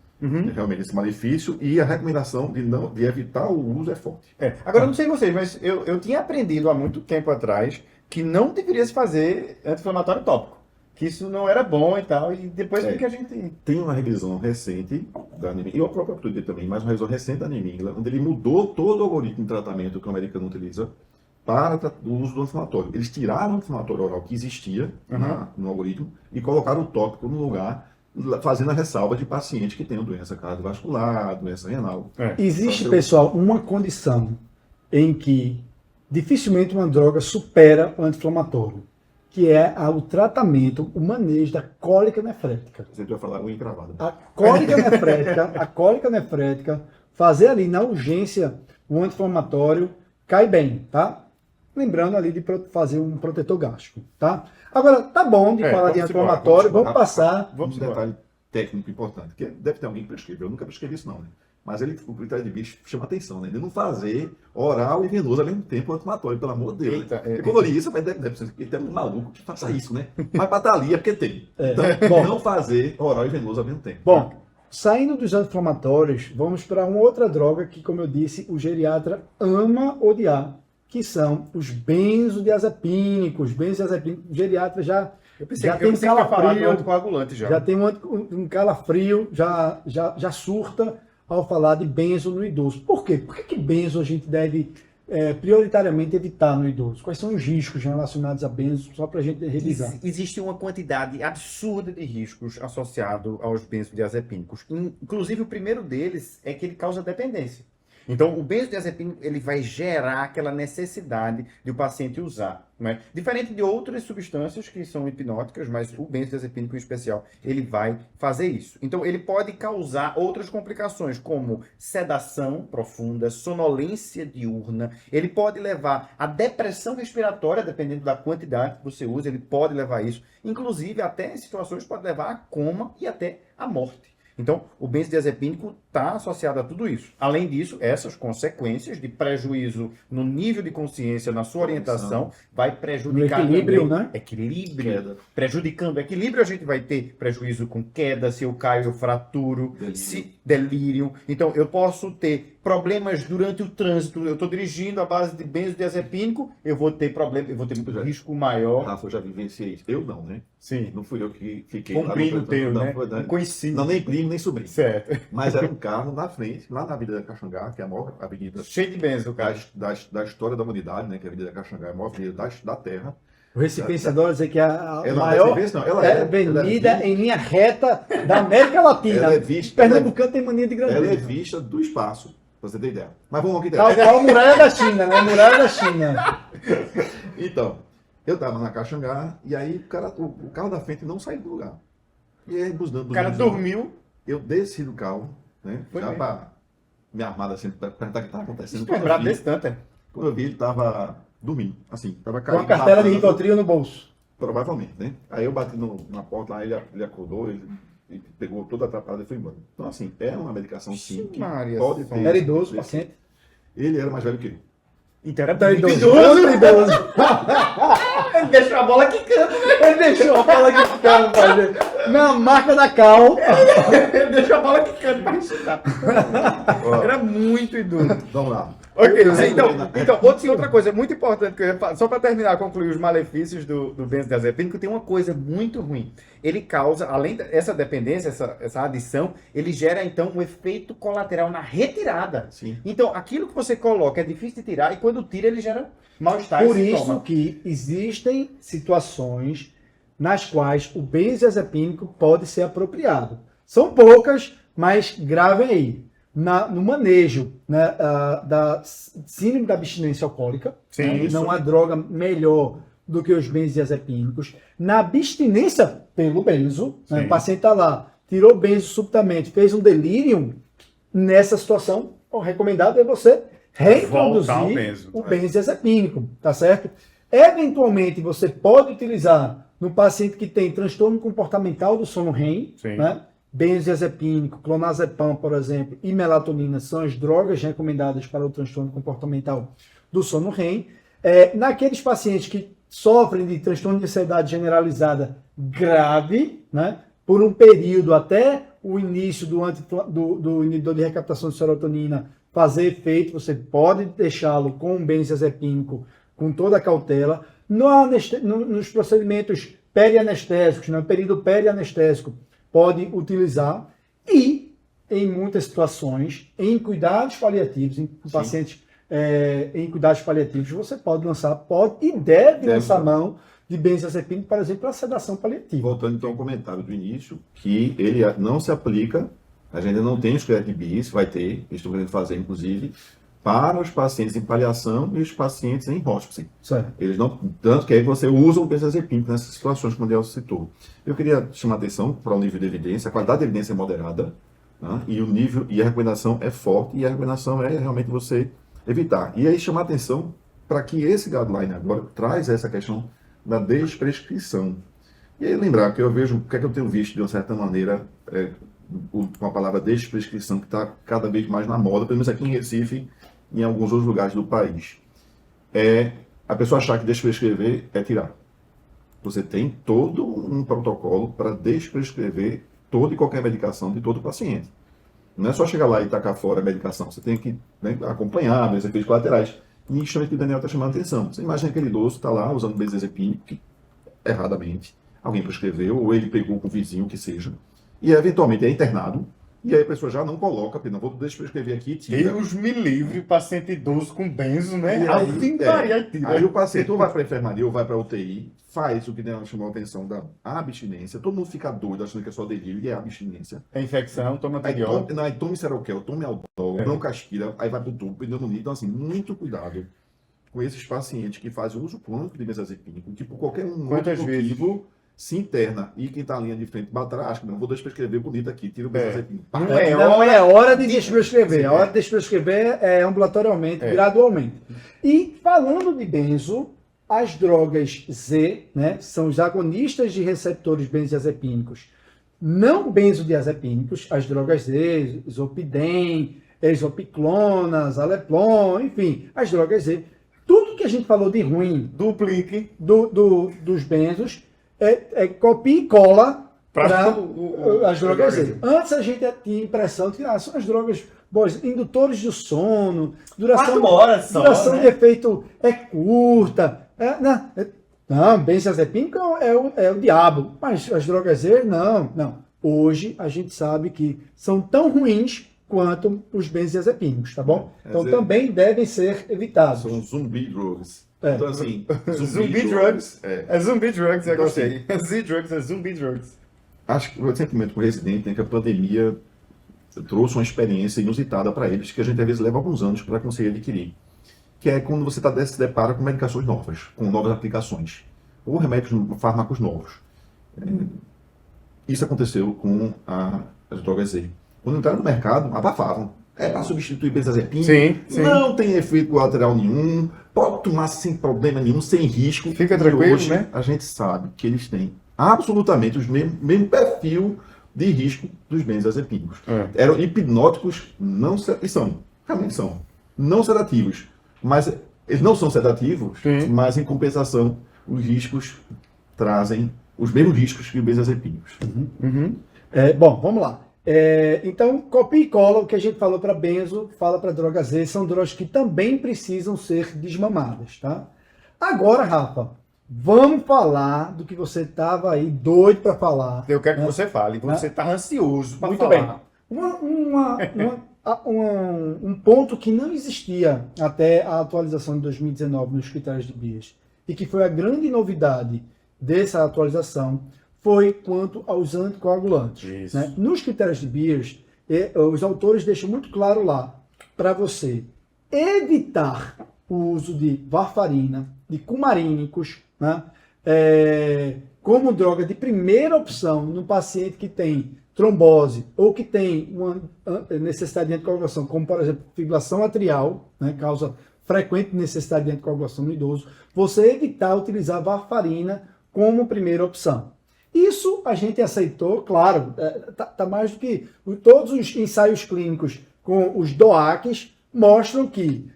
realmente esse malefício, e a recomendação de evitar o uso é forte.
Agora, eu não sei vocês, mas eu tinha aprendido há muito tempo atrás que não deveria se fazer anti-inflamatório tópico, que isso não era bom e tal, e depois que a gente...
Tem uma revisão recente da Anemia, e o próprio Aptitude também, mas uma revisão recente da Anemia, onde ele mudou todo o algoritmo de tratamento que o americano utiliza para o uso do anti-inflamatório. Eles tiraram o anti-inflamatório oral que existia no algoritmo e colocaram o tópico no lugar, fazendo a ressalva de pacientes que tenham doença cardiovascular, doença renal.
Existe, pessoal, uma condição em que dificilmente uma droga supera o anti-inflamatório, que é o tratamento, o manejo da cólica nefrética.
Você vai falar unha encravada.
A cólica nefrética, fazer ali na urgência o anti-inflamatório cai bem, tá? Lembrando ali de fazer um protetor gástrico, tá? Agora, tá bom de falar de anti-inflamatório, vamos passar.
Vamos um detalhe técnico importante, que deve ter alguém que prescreveu, eu nunca prescrevi isso não, né? Mas o critério de bicho chama atenção, né? De não fazer oral e venoso ao mesmo tempo anti-inflamatório, pelo amor de Deus.
Eita,
né? Quando eu li isso, deve ser que tem um maluco que faça isso, né? Mas para estar ali é porque tem. Então, não fazer oral e venoso ao mesmo tempo.
Bom, saindo dos anti-inflamatórios, vamos para uma outra droga que, como eu disse, o geriatra ama odiar, que são os benzodiazepínicos. O geriatra já tem um calafrio,
anticoagulante já.
Já tem um calafrio, já surta ao falar de benzo no idoso. Por quê? Por que benzo a gente deve prioritariamente evitar no idoso? Quais são os riscos relacionados a benzo, só para a gente revisar?
Existe uma quantidade absurda de riscos associados aos benzodiazepínicos. Inclusive, o primeiro deles é que ele causa dependência. Então, o benzodiazepínico ele vai gerar aquela necessidade de o paciente usar. Não é? Diferente de outras substâncias que são hipnóticas, mas o benzodiazepínico em especial, ele vai fazer isso. Então, ele pode causar outras complicações, como sedação profunda, sonolência diurna. Ele pode levar a depressão respiratória, dependendo da quantidade que você usa, ele pode levar a isso. Inclusive, até em situações, pode levar a coma e até a morte. Então, o benzodiazepínico está associado a tudo isso. Além disso, essas consequências de prejuízo no nível de consciência, na sua orientação, vai prejudicar
no equilíbrio,
também.
Né?
Equilíbrio.
Queda.
Prejudicando o equilíbrio, a gente vai ter prejuízo com queda, se eu caio, eu fraturo, delírio. Então, eu posso ter problemas durante o trânsito. Eu estou dirigindo à base de benzodiazepínico, eu vou ter problema, eu vou ter um risco maior.
Rafa, eu já vivenciei isso. Eu não, né?
Sim.
Não fui eu que fiquei
Com primo teu, né?
Não
Conheci.
Não, nem primo, nem sobrinho.
Certo.
Mas era um carro na frente, lá na Avenida Caxangá, que é a maior avenida
Cheio de benzo, cara.
da história da humanidade, né? Que é a Avenida Caxangá, é a maior avenida da Terra.
O Recife adora dizer que é a
Ela
maior
ela é
avenida em linha reta da América Latina.
Ela é vista,
Pernambucano tem mania de
ela é
grandeza.
vista do espaço, pra você ter ideia. Mas vamos aqui
Tal qual a muralha da China, né? A muralha da China.
Então, Eu tava na Caxangá, e aí o carro da frente não saiu do lugar. E aí, buzinando,
O cara dormiu.
Eu desci do carro, né?
Foi
Já
mesmo.
pra me armar assim, pra perguntar o que estava acontecendo.
Não é brabo desse tanto, é?
Quando eu vi, ele tava dormindo, assim, tava
Com
caído.
a cartela de
na cama,
Rivotril no bolso.
provavelmente, né? Aí eu bati na porta lá, ele acordou, ele pegou toda a atrapalhada e foi embora. Então, assim, é uma medicação sim que
Maria
pode
Santa.
ter.
Era idoso, paciente.
Ele era mais velho que eu.
Então era
Tá
muito
idoso.
idoso.
Muito idoso.
Ele deixou a bola quicando, né?
Ele deixou a bola que ficava fazer. Na marca da Cal.
Ele deixou a bola quicando pra chutar.
Ó,
Era muito idoso.
vamos lá.
Ok, então outra coisa muito importante, que eu ia falar, só para terminar, concluir os malefícios do benzodiazepínico, tem uma coisa muito ruim. Ele causa, além dessa dependência, essa adição, ele gera então um efeito colateral na retirada.
Sim.
Então, aquilo que você coloca é difícil de tirar, e quando tira, ele gera mal-estar.
Por
e
isso
sintoma.
que existem situações nas quais o benzodiazepínico pode ser apropriado. São poucas, mas gravem aí. No manejo, né, da síndrome da abstinência alcoólica,
Sim,
né,
isso.
não há droga melhor do que os benzodiazepínicos. Na abstinência pelo benzo, né,
Sim.
o paciente está lá, tirou benzo subitamente, fez um delírio, nessa situação, o recomendado é você reintroduzir
Voltar ao benzo.
o benzodiazepínico, tá certo? Eventualmente, você pode utilizar no paciente que tem transtorno comportamental do sono REM,
Sim.
né? Benzodiazepínico, clonazepam, por exemplo, e melatonina são as drogas recomendadas para o transtorno comportamental do sono REM. Naqueles pacientes que sofrem de transtorno de ansiedade generalizada grave, né? Por um período até o início do inibidor de recaptação de serotonina fazer efeito, você pode deixá-lo com um benzodiazepínico com toda a cautela. Nos procedimentos perianestésicos, no período perianestésico, pode utilizar, e em muitas situações, em cuidados paliativos, em pacientes em cuidados paliativos, você pode e deve lançar mão de benzodiazepínico, por exemplo, para sedação paliativa.
Voltando então ao comentário do início, que ele não se aplica, a gente ainda não tem esqueleto de bis, vai ter, estou querendo fazer inclusive, para os pacientes em paliação e os pacientes em hospice.
Certo.
Eles não, tanto que aí você usa o benzodiazepínico nessas situações, como o Daniel citou. Eu queria chamar a atenção para o nível de evidência, a qualidade de evidência é moderada, né? E o nível e a recomendação é forte, e a recomendação é realmente você evitar. E aí chamar a atenção para que esse guideline agora traz essa questão da desprescrição. E aí lembrar que eu vejo, o que é que eu tenho visto de uma certa maneira, com a palavra desprescrição, que está cada vez mais na moda, pelo menos aqui em Recife, em alguns outros lugares do país. A pessoa achar que desprescrever é tirar. Você tem todo um protocolo para desprescrever toda e qualquer medicação de todo paciente. Não é só chegar lá e tacar fora a medicação. Você tem que, né, acompanhar os efeitos colaterais. E isso é que o Daniel está chamando a atenção. Você imagina aquele idoso está lá usando benzodiazepínico, que erradamente alguém prescreveu, ou ele pegou com o vizinho, que seja, e eventualmente é internado. E aí a pessoa já não coloca, porque não vou desprescrever aqui, tira.
Deus me livre, paciente idoso com benzo, né?
E aí, aí o paciente ou vai para a enfermaria ou vai para a UTI, faz o que Daniel chamou a atenção da abstinência. Todo mundo fica doido achando que é só delírio, e é abstinência.
É infecção, toma
Aí
antibiótico.
tome, tome Seroquel, tome Aldol, não caspira, aí vai para o tubo, pneumonia. Então, assim, muito cuidado com esses pacientes que fazem uso crônico de benzodiazepínico, que por qualquer
Quantas
motivo se interna e quem está ali de frente bate atrás, não vou desprescrever bonito aqui, tira o benzodiazepínico.
Não é hora de desprescrever. A hora de desprescrever é ambulatorialmente, gradualmente. E falando de benzo, as drogas Z, né, são os agonistas de receptores benzodiazepínicos não benzodiazepínicos, as drogas Z, Zolpidem, Exopiclona, Zaleplon, enfim, as drogas Z. Tudo que a gente falou de ruim
Duplique.
dos benzos copia e cola para as drogas Z. Antes a gente tinha a impressão de que são as drogas boas, indutores do sono, duração
4 horas só,
duração
né?
de efeito é curta. Não, benzodiazepínico é o diabo, mas as drogas Z, não. Hoje a gente sabe que são tão ruins quanto os benzodiazepínicos, tá bom? Então também devem ser evitados.
São zumbi drugs. Então, assim,
Zumbi drugs.
É
zumbi drugs, eu
Então,
gostei. Z-drugs é zumbi drugs.
Acho que o sentimento com o residente é que a pandemia trouxe uma experiência inusitada para eles, que a gente às vezes leva alguns anos para conseguir adquirir. Que é quando você se depara com medicações novas, com novas aplicações. ou remédios, fármacos novos. Isso aconteceu com as drogas Z. Quando entraram no mercado, abafavam. É para substituir benzodiazepina,
Sim.
não tem efeito colateral nenhum, pode tomar sem problema nenhum, sem risco.
Fica
E
tranquilo,
hoje,
né?
a gente sabe que eles têm absolutamente o mesmo perfil de risco dos benzodiazepínicos. Eram hipnóticos, eles realmente são, não sedativos. Mas eles não são sedativos,
Sim.
mas em compensação, os riscos trazem os mesmos riscos que os benzodiazepínicos.
Bom, vamos lá. Então, copia e cola o que a gente falou para benzo, fala para droga Z, são drogas que também precisam ser desmamadas, tá? Agora, Rafa, vamos falar do que você estava aí doido para falar.
Eu quero que você fale. Você está ansioso para
Muito
falar.
bem. Um ponto que não existia até a atualização de 2019 nos critérios de Beers e que foi a grande novidade dessa atualização foi quanto aos anticoagulantes.
Isso.
Né? Nos critérios de Beers, os autores deixam muito claro lá para você evitar o uso de varfarina, de cumarínicos, né? Como droga de primeira opção no paciente que tem trombose ou que tem uma necessidade de anticoagulação, como por exemplo fibrilação atrial, né? Causa frequente necessidade de anticoagulação no idoso, você evitar utilizar varfarina como primeira opção. Isso a gente aceitou, claro, tá mais do que todos os ensaios clínicos com os DOACs mostram que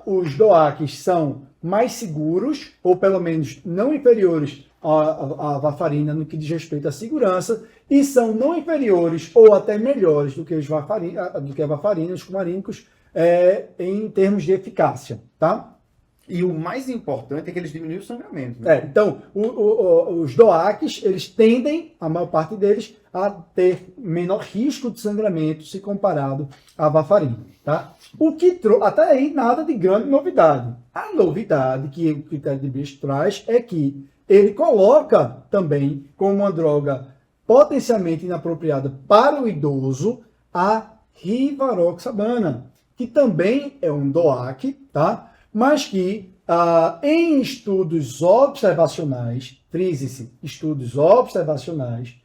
os DOACs são mais seguros, ou pelo menos não inferiores à varfarina no que diz respeito à segurança, e são não inferiores ou até melhores do que a varfarina, os cumarínicos, em termos de eficácia, tá?
E o mais importante é que eles diminuem o sangramento. Né?
Então, os DOACs, eles tendem, a maior parte deles, a ter menor risco de sangramento se comparado à varfarina. Tá? Até aí, nada de grande novidade. A novidade que o critério de Beers traz é que ele coloca também como uma droga potencialmente inapropriada para o idoso a rivaroxabana, que também é um DOAC, tá? Mas que em estudos observacionais, frise-se, estudos observacionais,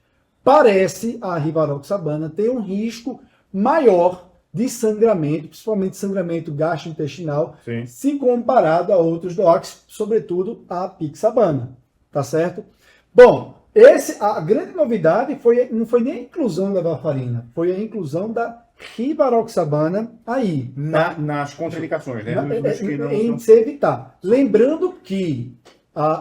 parece a rivaroxabana ter um risco maior de sangramento, principalmente sangramento gastrointestinal,
Sim.
se comparado a outros DOACs, sobretudo a pixabana, tá certo? Bom, a grande novidade não foi nem a inclusão da varfarina, foi a inclusão da rivaroxabana aí.
Nas contraindicações, né? Nos que não
Em
são-
se evitar. Lembrando que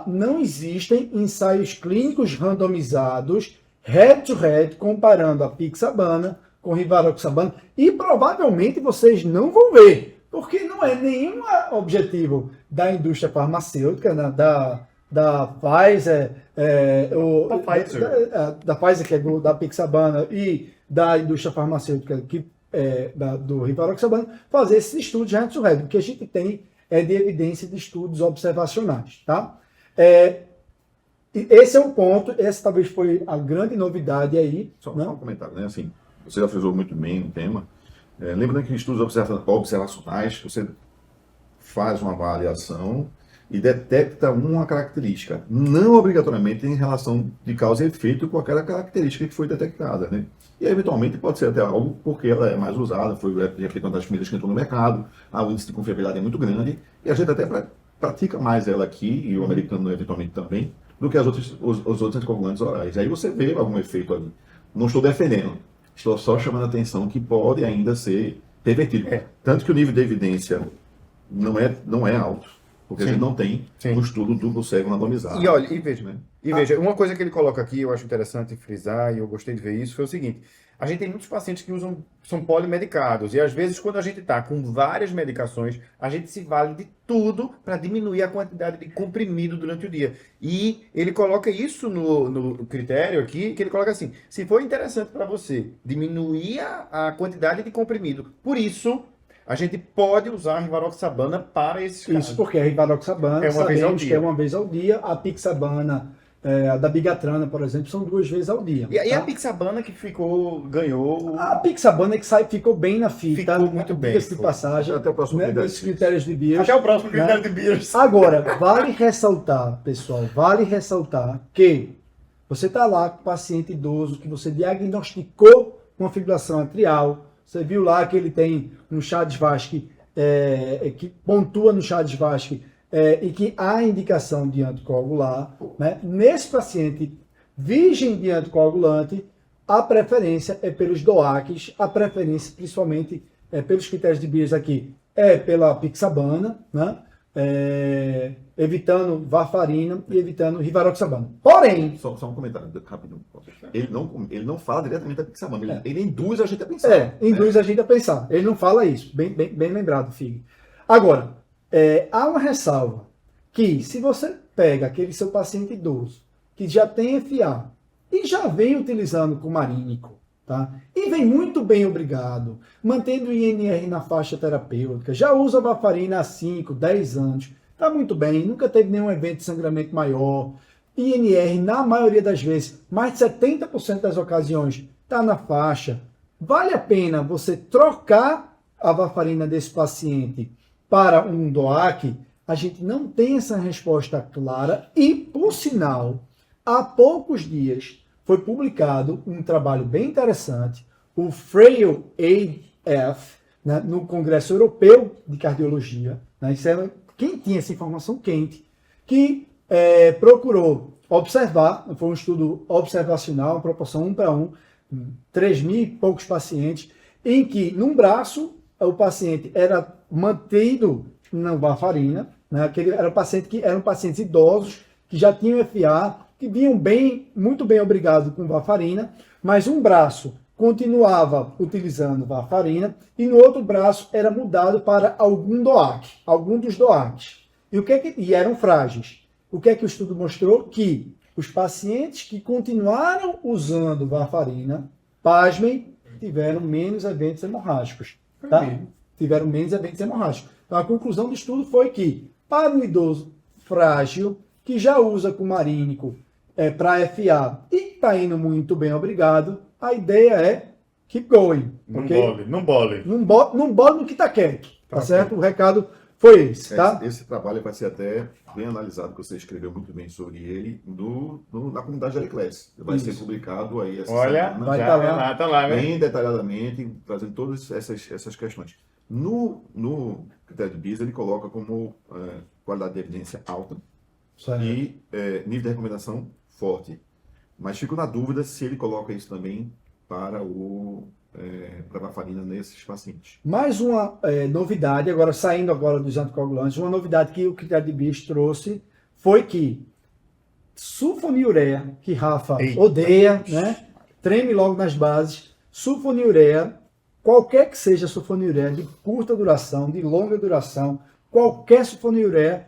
não existem ensaios clínicos randomizados head-to-head comparando a pixabana com rivaroxabana e provavelmente vocês não vão ver, porque não é nenhum objetivo da indústria farmacêutica, né, da Pfizer, da Pfizer, que é da pixabana, e da indústria farmacêutica do rivaroxabana, fazer esses estudos head-to-head. O que a gente tem é de evidência de estudos observacionais. Tá? Esse é um ponto, essa talvez foi a grande novidade aí.
Só
né?
um comentário, né? Assim, você já frisou muito bem o tema. Lembrando que em estudos observacionais, você faz uma avaliação e detecta uma característica, não obrigatoriamente em relação de causa e efeito com aquela característica que foi detectada, né? E eventualmente pode ser até algo porque ela é mais usada, foi de repente uma das primeiras que entrou no mercado, o índice de confiabilidade é muito grande e a gente até pratica mais ela aqui, e o americano eventualmente também, do que os outros anticoagulantes orais. Aí você vê algum efeito ali. Não estou defendendo, estou só chamando a atenção que pode ainda ser revertido. Tanto que o nível de evidência não é alto. Porque a gente não tem um estudo duplo cego randomizado.
E olha, veja, uma coisa que ele coloca aqui, eu acho interessante frisar, e eu gostei de ver isso, foi o seguinte: a gente tem muitos pacientes que são polimedicados, e às vezes quando a gente está com várias medicações, a gente se vale de tudo para diminuir a quantidade de comprimido durante o dia. E ele coloca isso no critério aqui, que ele coloca assim: se for interessante para você diminuir a quantidade de comprimido, por isso a gente pode usar a rivaroxabana para esses casos.
Isso porque a rivaroxabana
É uma vez ao
sabemos
dia.
que é uma vez ao dia, a pixabana A da Bigatrana, por exemplo, são 2 vezes ao dia.
E aí
tá?
a Pixabana que ganhou.
A Pixabana que ficou bem na fita.
Ficou muito bem,
Diga-se de
ficou.
passagem.
Até o próximo
né,
critério.
desses critérios de BIOS.
Até o próximo
né?
critério de Beers.
Agora, vale ressaltar, pessoal, vale ressaltar que você está lá com o paciente idoso que você diagnosticou uma fibrilação atrial, você viu lá que ele tem um Chades-Vasque, que pontua no Chades-Vasque e que há indicação de anticoagular. Né? Nesse paciente virgem de anticoagulante, a preferência é pelos DOACs, a preferência principalmente pelos critérios de Beers aqui, é pela Pixabana, né? Evitando varfarina e evitando rivaroxabana. Porém,
Só um comentário rápido. Ele não fala diretamente da Pixabana, ele induz a gente a pensar.
induz a gente a pensar. Ele não fala isso. Bem lembrado, Fig. Agora, há uma ressalva que se você pega aquele seu paciente idoso que já tem FA e já vem utilizando cumarínico, tá? E vem muito bem, obrigado, mantendo o INR na faixa terapêutica, já usa varfarina há 5, 10 anos, tá muito bem, nunca teve nenhum evento de sangramento maior, INR, na maioria das vezes, mais de 70% das ocasiões, está na faixa. Vale a pena você trocar a varfarina desse paciente para um DOAC? A gente não tem essa resposta clara e, por sinal, há poucos dias foi publicado um trabalho bem interessante, o Frail AF, né, no Congresso Europeu de Cardiologia. Né, isso era, quem tinha essa informação quente, que procurou observar, foi um estudo observacional, uma proporção 1 para 1, 3.000 e poucos pacientes, em que num braço o paciente era mantido na varfarina, né, eram pacientes idosos que já tinham FA, que vinham muito bem obrigado com varfarina, mas um braço continuava utilizando varfarina e no outro braço era mudado para algum dos DOACs. E eram frágeis. O que é que o estudo mostrou? Que os pacientes que continuaram usando varfarina, pasmem, tiveram menos eventos hemorrágicos. Tá? Tiveram menos eventos hemorrágicos. Então a conclusão do estudo foi que, para um idoso frágil, que já usa cumarínico para FA e está indo muito bem, obrigado, a ideia é keep going.
Não bole.
Não bole no que está quieto. Tá certo? O recado foi esse. Tá?
Esse trabalho vai ser até bem analisado, que você escreveu muito bem sobre ele na comunidade da Eclés. Vai ser publicado aí essa semana.
vai
tá lá, né?
Bem detalhadamente, trazendo todas essas questões. No critério de BIS, ele coloca como qualidade de evidência alta e nível de recomendação forte. Mas fico na dúvida se ele coloca isso também para a varfarina nesses pacientes.
Mais uma novidade, saindo dos anticoagulantes, uma novidade que o critério de BIS trouxe foi que sulfonilureia, que Rafa odeia, né? Treme logo nas bases, sulfonilureia, qualquer que seja a sulfonilureia, de curta duração, de longa duração, qualquer sulfonilureia,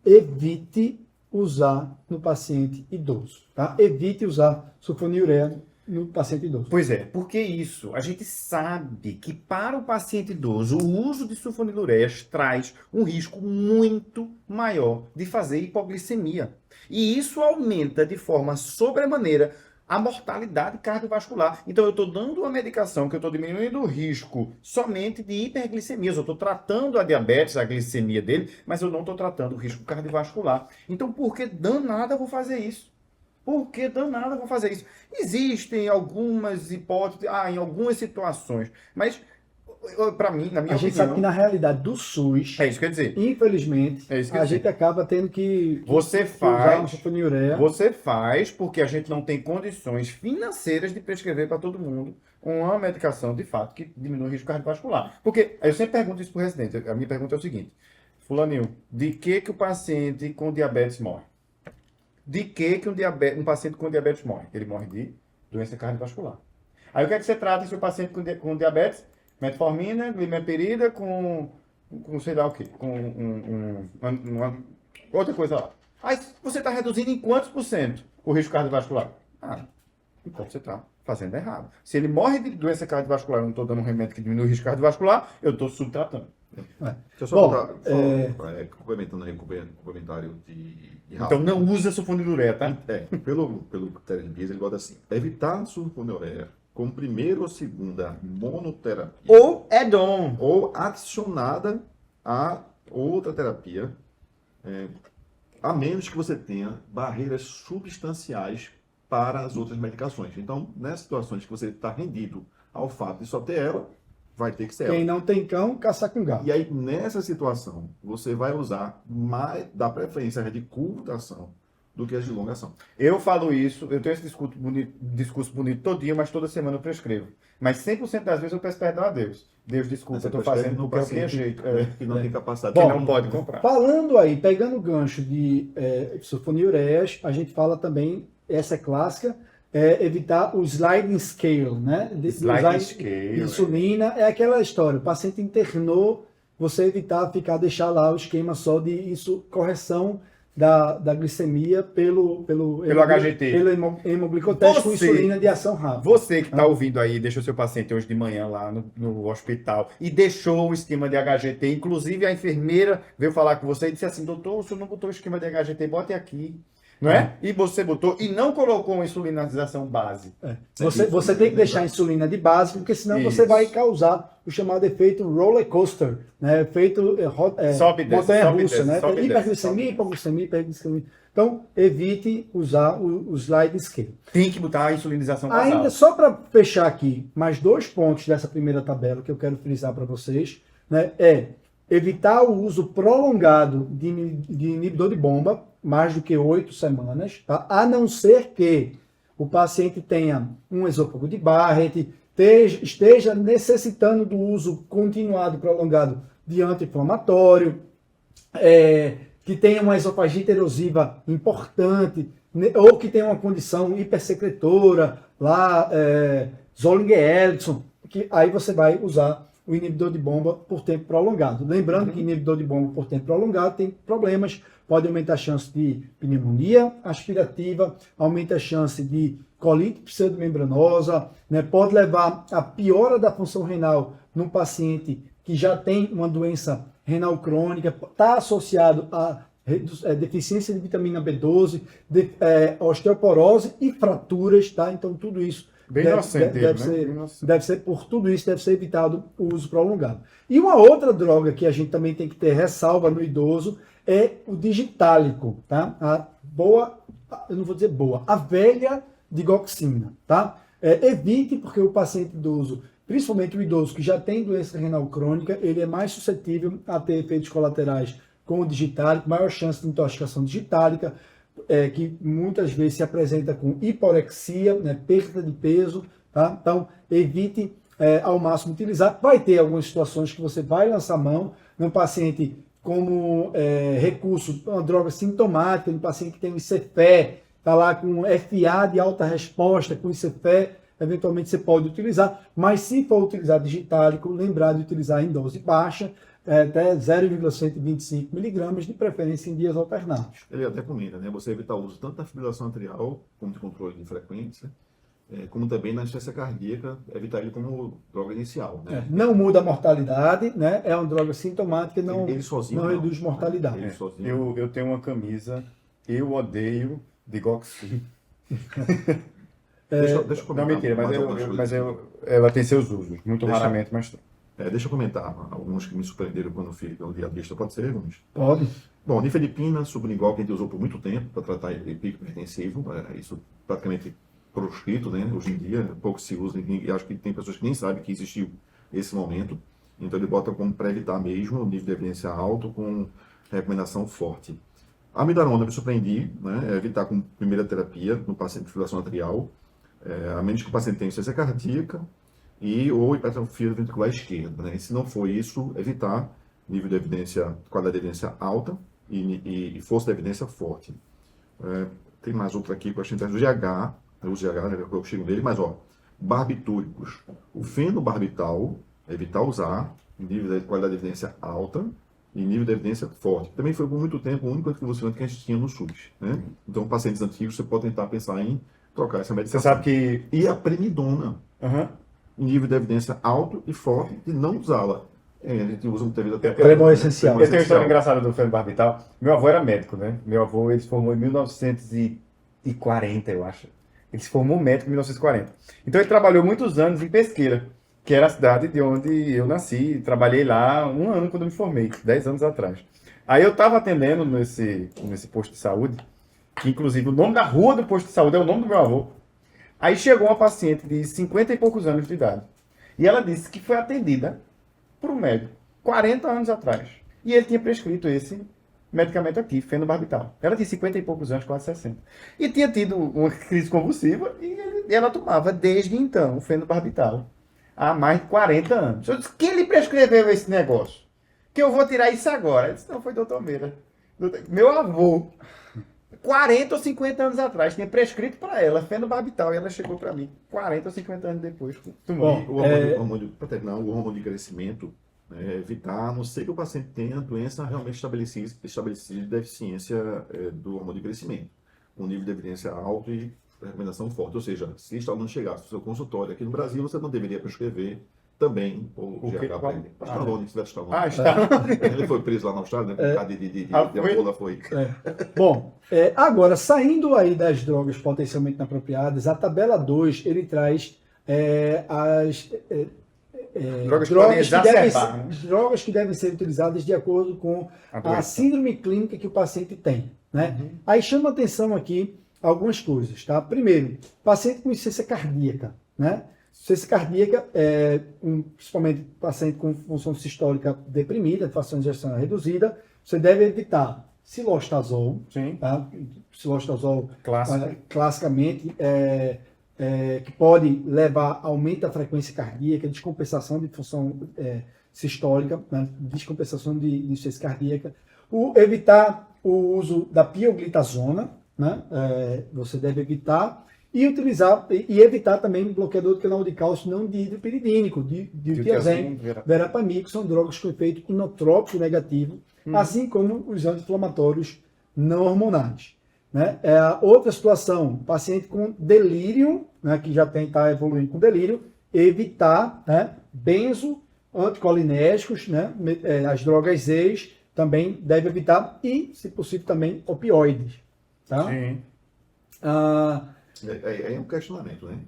evite usar no paciente idoso, tá? Evite usar sulfonilureia no paciente idoso.
Pois é, porque isso, a gente sabe que para o paciente idoso, o uso de sulfonilureias traz um risco muito maior de fazer hipoglicemia. E isso aumenta de forma sobremaneira a mortalidade cardiovascular. Então eu estou dando uma medicação que eu estou diminuindo o risco somente de hiperglicemia. Eu estou tratando a diabetes, a glicemia dele, mas eu não estou tratando o risco cardiovascular. Então por que danada eu vou fazer isso? Por que danada eu vou fazer isso? Existem algumas hipóteses, em algumas situações, mas para mim, na minha opinião...
A gente sabe que na realidade do SUS,
é isso que eu ia dizer.
Infelizmente, a gente acaba tendo que usar uma sulfonilureia.
Você faz porque a gente não tem condições financeiras de prescrever para todo mundo uma medicação, de fato, que diminui o risco cardiovascular. Porque, eu sempre pergunto isso para o residente, a minha pergunta é o seguinte, fulaninho, de que o paciente com diabetes morre? De que um paciente com diabetes morre? Ele morre de doença cardiovascular. Aí o que é que você trata se o paciente com diabetes? Metformina, glimepirida com sei lá o quê, com outra coisa lá. Aí você está reduzindo em quantos por cento o risco cardiovascular? Então você está fazendo errado. Se ele morre de doença cardiovascular, eu não estou dando um remédio que diminui o risco cardiovascular, eu estou subtratando.
Deixa eu só
Bom,
botar, complementando aí o comentário de Rafa.
Então não usa sulfonilureia, tá?
Pelo critério de Bias, ele bota assim, evitar sulfonilureia como primeira ou segunda monoterapia
Ou add-on.
ou adicionada a outra terapia, a menos que você tenha barreiras substanciais para as outras medicações. Então, nessas situações que você está rendido ao fato de só ter ela, vai ter que ser
Quem
ela.
não tem cão, caça com gato.
E aí, nessa situação, você vai usar mais da preferência de curta ação do que as de longa ação.
Eu falo isso, eu tenho esse discurso bonito todinho, mas toda semana eu prescrevo. Mas 100% das vezes eu peço perdão a Deus. Deus, desculpa, eu estou fazendo porque eu tenho jeito.
Que não tem capacidade.
Que
Bom,
não pode comprar.
Falando aí, pegando o gancho de sulfonilureias, a gente fala também, essa é clássica, evitar o sliding scale, né?
Sliding scale,
Insulina, é aquela história, o paciente internou, você evitar deixar lá o esquema só de isso, correção da glicemia pelo
HGT.
pelo hemoglicoteste com
Você-
insulina de ação rápida.
Você que está ouvindo aí, deixou seu paciente hoje de manhã lá no hospital e deixou o esquema de HGT, inclusive a enfermeira veio falar com você e disse assim, doutor, o senhor não botou o esquema de HGT, bote aqui, não é? E você botou e não colocou uma insulinização base.
Você tem que deixar a insulina de base, porque senão você
Isso.
vai causar o chamado efeito roller coaster, né? Efeito
Sobe e desce,
montanha
sobe e
russa,
desce,
né?
sobe e desce,
Hiperglicemia, hipoglicemia, hiperglicemia. Então, evite usar o slide scale.
Tem que botar a insulinização basal.
Ainda só para fechar aqui, mais 2 pontos dessa primeira tabela que eu quero frisar para vocês, né? Evitar o uso prolongado de inibidor de bomba, mais do que 8 semanas, tá? A não ser que o paciente tenha um esôfago de Barrett, esteja necessitando do uso continuado e prolongado de anti-inflamatório, que tenha uma esofagite erosiva importante, ou que tenha uma condição hipersecretora, lá, Zollinger-Ellison, que aí você vai usar o inibidor de bomba por tempo prolongado. Lembrando que inibidor de bomba por tempo prolongado tem problemas, pode aumentar a chance de pneumonia aspirativa, aumenta a chance de colite pseudomembranosa, né? Pode levar à piora da função renal num paciente que já tem uma doença renal crônica, está associado a deficiência de vitamina B12, osteoporose e fraturas, tá? Então tudo isso
Bem inocente ele, né? Bem inocente.
deve ser evitado o uso prolongado. E uma outra droga que a gente também tem que ter ressalva no idoso é o digitálico, tá? Eu não vou dizer boa, a velha digoxina, tá? Evite, porque o paciente idoso, principalmente o idoso que já tem doença renal crônica, ele é mais suscetível a ter efeitos colaterais com o digitálico, maior chance de intoxicação digitálica, que muitas vezes se apresenta com hiporexia, né, perda de peso, tá? Então, evite ao máximo utilizar. Vai ter algumas situações que você vai lançar mão num paciente como recurso, uma droga sintomática, um paciente que tem um ICFE, está lá com FA de alta resposta, com ICFE, eventualmente você pode utilizar, mas se for utilizar digitálico, lembrar de utilizar em dose baixa, até 0,125 miligramas, de preferência em dias alternados.
Ele até comenta, né? Você evitar o uso tanto da fibrilação atrial, como de controle de frequência, como também na insuficiência cardíaca, evitar ele como droga inicial, né?
Não muda a mortalidade, né? É uma droga sintomática,
Ele sozinho
não reduz mortalidade.
Ele sozinho.
Eu tenho uma camisa, eu odeio digoxina.
Deixa eu comentar.
Não, mentira,
mais algumas coisas aqui.
ela tem seus usos, muito
Deixa-
raramente, mas tem.
Deixa eu comentar alguns que me surpreenderam quando eu fui pelo diabetes. Pode ser, vamos?
Pode.
Bom, nifedipina, sublingual, que a gente usou por muito tempo para tratar pico hipertensivo, isso praticamente proscrito, né? Hoje em dia, pouco se usa, e acho que tem pessoas que nem sabem que existiu esse momento. Então ele bota como para evitar mesmo, nível de evidência alto, com recomendação forte. A amidarona, me surpreendi, né? Evitar com primeira terapia no paciente de fibrilação atrial, a menos que o paciente tenha insuficiência cardíaca ou hipertrofia ventricular esquerda, né? E se não for isso, evitar nível de evidência, qualidade de evidência alta e força de evidência forte. Tem mais outro aqui que eu achei interessante, o GH, eu uso GH, né, eu chego dele, mas barbitúricos. O fenobarbital, evitar usar, em nível de qualidade de evidência alta e nível de evidência forte. Também foi por muito tempo o único anticonvulsivante que a gente tinha no SUS, né? Então, pacientes antigos, você pode tentar pensar em trocar essa
Você
medicação.
sabe que...
E a primidona,
Aham.
um nível de evidência alto e forte de não usá-la. A gente usa muitas vezes até...
Premol essencial.
Eu tenho uma história engraçada do fenobarbital. Meu avô era médico, né? Meu avô, ele se formou em 1940, eu acho. Ele se formou médico em 1940. Então ele trabalhou muitos anos em Pesqueira, que era a cidade de onde eu nasci. Trabalhei lá um ano quando eu me formei, 10 anos atrás. Aí eu estava atendendo nesse posto de saúde, que inclusive o nome da rua do posto de saúde é o nome do meu avô. Aí chegou uma paciente de 50 e poucos anos de idade. E ela disse que foi atendida por um médico, 40 anos atrás. E ele tinha prescrito esse medicamento aqui, fenobarbital. Ela tinha 50 e poucos anos, quase 60. E tinha tido uma crise convulsiva e ela tomava desde então o fenobarbital. Há mais de 40 anos. Eu disse, quem lhe prescreveu esse negócio? Que eu vou tirar isso agora. Ele disse, não, foi doutor Meira. Meu avô, 40 ou 50 anos atrás, tinha prescrito para ela fenobarbital e ela chegou para mim 40 ou 50 anos depois.
Bom,
O hormônio, para terminar, o hormônio de crescimento, evitar, a não ser que o paciente tenha doença realmente estabelecida de deficiência do hormônio de crescimento, com nível de evidência alto e recomendação forte. Ou seja, se está não chegasse no seu consultório aqui no Brasil, você não deveria prescrever também o GH para ele. Pastalone, se tivesse Pastalone.
está.
Ele foi preso lá na Austrália, né? Por causa de ampola foi.
Bom, agora, saindo aí das drogas potencialmente inapropriadas, a tabela 2, ele traz as
Drogas que podem exacerbar, né?
drogas que devem ser utilizadas de acordo com
A
a
doença.
síndrome clínica que o paciente tem, né?
Uhum.
Aí chama atenção aqui algumas coisas, tá? Primeiro, paciente com insuficiência cardíaca, né? Insuficiência cardíaca, principalmente paciente com função sistólica deprimida, fração ejeção reduzida, você deve evitar cilostazol,
Sim,
tá? Cilostazol,
clássico.
classicamente, que pode levar a aumento da frequência cardíaca, descompensação de função sistólica, né? Descompensação de insuficiência cardíaca. Evitar o uso da pioglitazona, né? Você deve evitar. E evitar também bloqueador do canal de cálcio não dihidropiridínico, diltiazem, verapamil, que são drogas com efeito inotrópico negativo, assim como os anti-inflamatórios não hormonais. Né? Outra situação, paciente com delírio, né, que já está evoluindo com delírio, evitar, né, benzo, anticolinérgicos, né, as drogas ex também deve evitar e, se possível, também opioides. Tá?
Sim.
É um questionamento, né?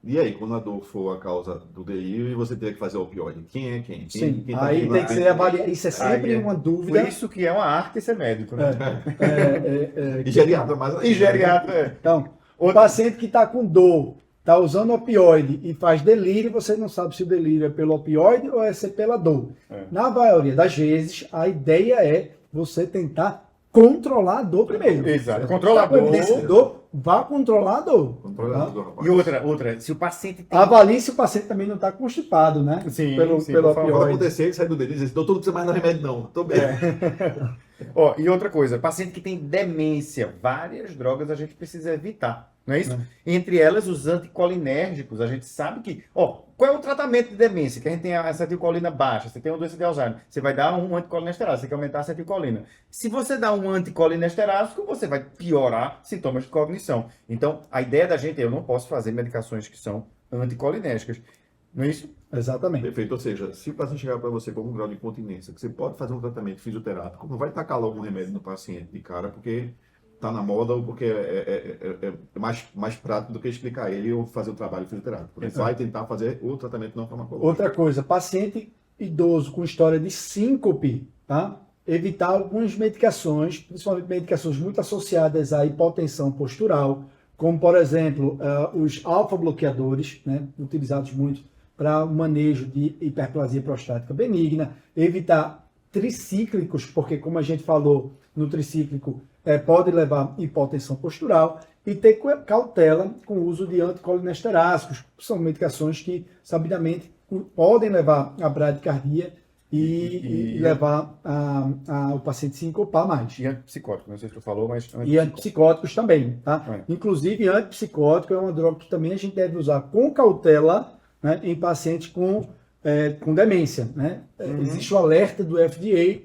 E aí, quando a dor for a causa do delírio e você ter que fazer opioide, quem é quem?
Sim,
quem tá
aí
aqui
tem
na
que
frente?
ser avaliado. Isso é sempre
Aí
uma
Por
dúvida.
isso que é uma arte ser médico, né?
E geriatra, mas...
E geriatra.
Então, o
Outra-
paciente que está com dor, está usando opioide e faz delírio, você não sabe se o delírio é pelo opioide ou é pela dor. Na maioria das vezes, a ideia é você tentar controlar a dor primeiro.
Exato.
Tá
Controlar a
com evidência de
dor.
dor, vá controlar a dor.
Controlador, rapaz.
E outra, se o paciente tem...
Avalie se o paciente também não está constipado, né?
Sim,
pelo
sim,
pelo
por favor.
Quando
opioide.
acontecer, ele sai do delírio e diz assim, doutor, não precisa mais dar remédio não, tô bem.
Ó, e outra coisa, paciente que tem demência, várias drogas a gente precisa evitar, não é isso? Entre elas, os anticolinérgicos, a gente sabe que... Ó, qual é o tratamento de demência? Que a gente tem a acetilcolina baixa, você tem uma doença de Alzheimer, você vai dar um anticolinesterásico, você quer aumentar a acetilcolina. Se você dá um anticolinesterásico, você vai piorar sintomas de cognição. Então, a ideia da gente é, eu não posso fazer medicações que são anticolinérgicas, não é isso?
Exatamente.
Perfeito, ou seja, se o paciente chegar para você com algum grau de incontinência, que você pode fazer um tratamento fisioterápico, não vai tacar logo um remédio no paciente de cara, porque está na moda ou porque é mais prático do que explicar ele ou fazer o trabalho fisioterápico. Ele vai tentar fazer o tratamento não farmacológico.
Outra coisa, paciente idoso com história de síncope, tá? Evitar algumas medicações, principalmente medicações muito associadas à hipotensão postural, como, por exemplo, os alfa-bloqueadores, né? Utilizados muito para o manejo de hiperplasia prostática benigna, evitar tricíclicos, porque, como a gente falou, no tricíclico pode levar hipotensão postural, e ter cautela com o uso de anticolinesteráticos, são medicações que, sabidamente, podem levar a bradicardia e levar o paciente a sincopar mais.
E antipsicótico, não sei se tu falou, mas...
E antipsicóticos também, tá?
É.
Inclusive, antipsicótico é uma droga que também a gente deve usar com cautela, né, em pacientes com demência, né? Existe o alerta do FDA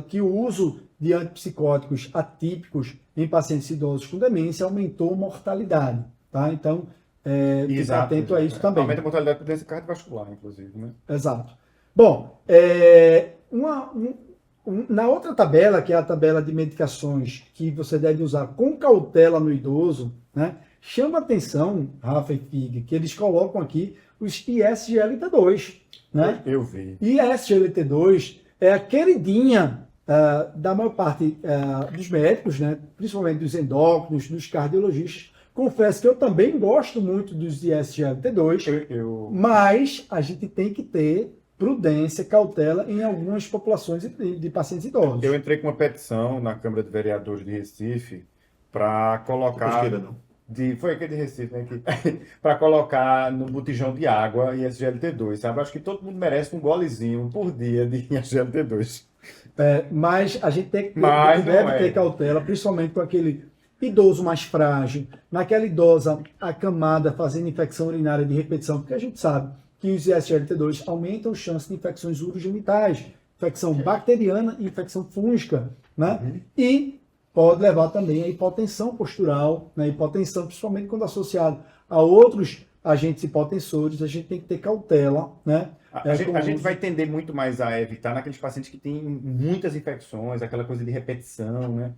que o uso de antipsicóticos atípicos em pacientes idosos com demência aumentou a mortalidade, tá? Então, fica
Exato,
atento a isso também.
Aumenta a mortalidade por doença cardiovascular, inclusive, né?
Exato. Bom, na outra tabela, que é a tabela de medicações que você deve usar com cautela no idoso, né? Chama atenção, Rafa e Fig, que eles colocam aqui os ISGLT2, né?
Eu vi.
ISGLT2 é a queridinha da maior parte dos médicos, né? Principalmente dos endócrinos, dos cardiologistas. Confesso que eu também gosto muito dos ISGLT2, mas a gente tem que ter prudência, cautela em algumas populações de pacientes idosos.
Eu entrei com uma petição na Câmara de Vereadores de Recife para colocar... Foi aquele de Recife, né? Para colocar no botijão de água ISGLT2, sabe? Acho que todo mundo merece um golezinho por dia de ISGLT2.
Mas a gente deve ter cautela, principalmente com aquele idoso mais frágil, naquela idosa acamada fazendo infecção urinária de repetição, porque a gente sabe que os ISGLT2 aumentam a chance de infecções urogenitais, infecção bacteriana e infecção fúngica, né? E pode levar também a hipotensão postural, né? Hipotensão, principalmente quando associado a outros agentes hipotensores, a gente tem que ter cautela, né?
A gente vai tender muito mais a evitar naqueles pacientes que têm muitas infecções, aquela coisa de repetição, né?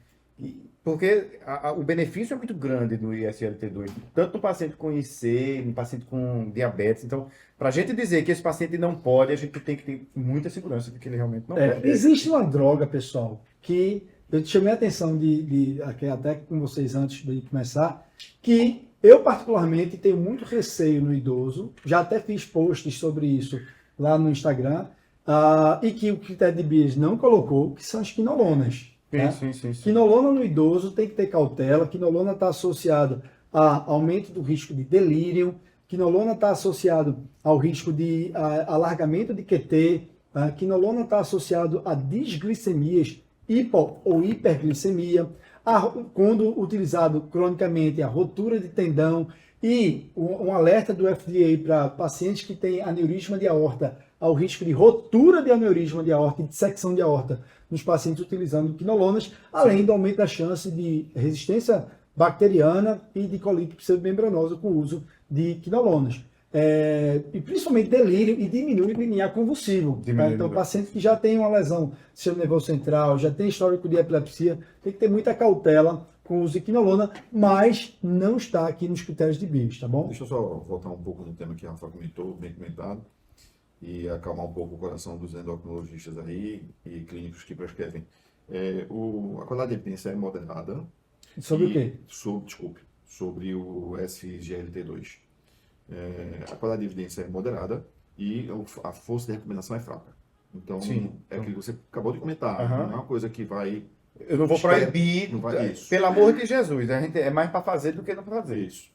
Porque o benefício é muito grande do ISGLT2, tanto no paciente com IC, no paciente com diabetes. Então, para a gente dizer que esse paciente não pode, a gente tem que ter muita segurança de que ele realmente não pode.
Existe uma droga, pessoal, que eu te chamei a atenção até com vocês antes de começar, que eu particularmente tenho muito receio no idoso, já até fiz posts sobre isso lá no Instagram, e que o critério de Beers não colocou, que são as quinolonas.
Sim.
Quinolona no idoso tem que ter cautela. Quinolona está associado a aumento do risco de delírio. Quinolona está associado ao risco de alargamento de QT. Quinolona está associado a desglicemias, hipo ou hiperglicemia. Quando utilizado cronicamente, a rotura de tendão e um alerta do FDA para pacientes que têm aneurisma de aorta, ao risco de rotura de aneurisma de aorta e dissecção de aorta nos pacientes utilizando quinolonas, além do aumento da chance de resistência bacteriana e de colite pseudomembranosa com o uso de quinolonas. E principalmente delírio e diminui o limiar convulsivo. Tá? Então, paciente que já tem uma lesão do sistema nervoso central, já tem histórico de epilepsia, tem que ter muita cautela com o uso de quinolona, mas não está aqui nos critérios de BIS, tá bom?
Deixa eu só voltar um pouco no tema que a Rafa comentou, bem comentado, e acalmar um pouco o coração dos endocrinologistas aí e clínicos que prescrevem. A qualidade de evidência é moderada.
Sobre o quê?
Sobre o SGLT2. A qualidade de evidência é moderada e a força de recomendação é fraca. Então, aquilo que você acabou de comentar, não é uma coisa que vai...
Eu não vou proibir, pelo amor de Jesus, a gente é mais para fazer do que não para fazer.
Isso.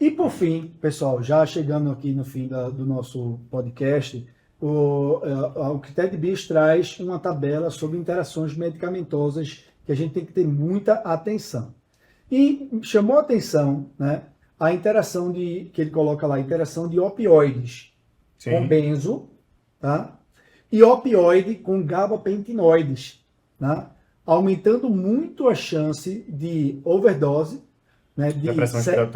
E por fim, pessoal, já chegando aqui no fim do nosso podcast, o critério de BIS traz uma tabela sobre interações medicamentosas que a gente tem que ter muita atenção. E chamou a atenção, né, a interação que ele coloca lá, interação de opioides com benzo, tá? E opioide com gabapentinoides, tá? Aumentando muito a chance de overdose, né, de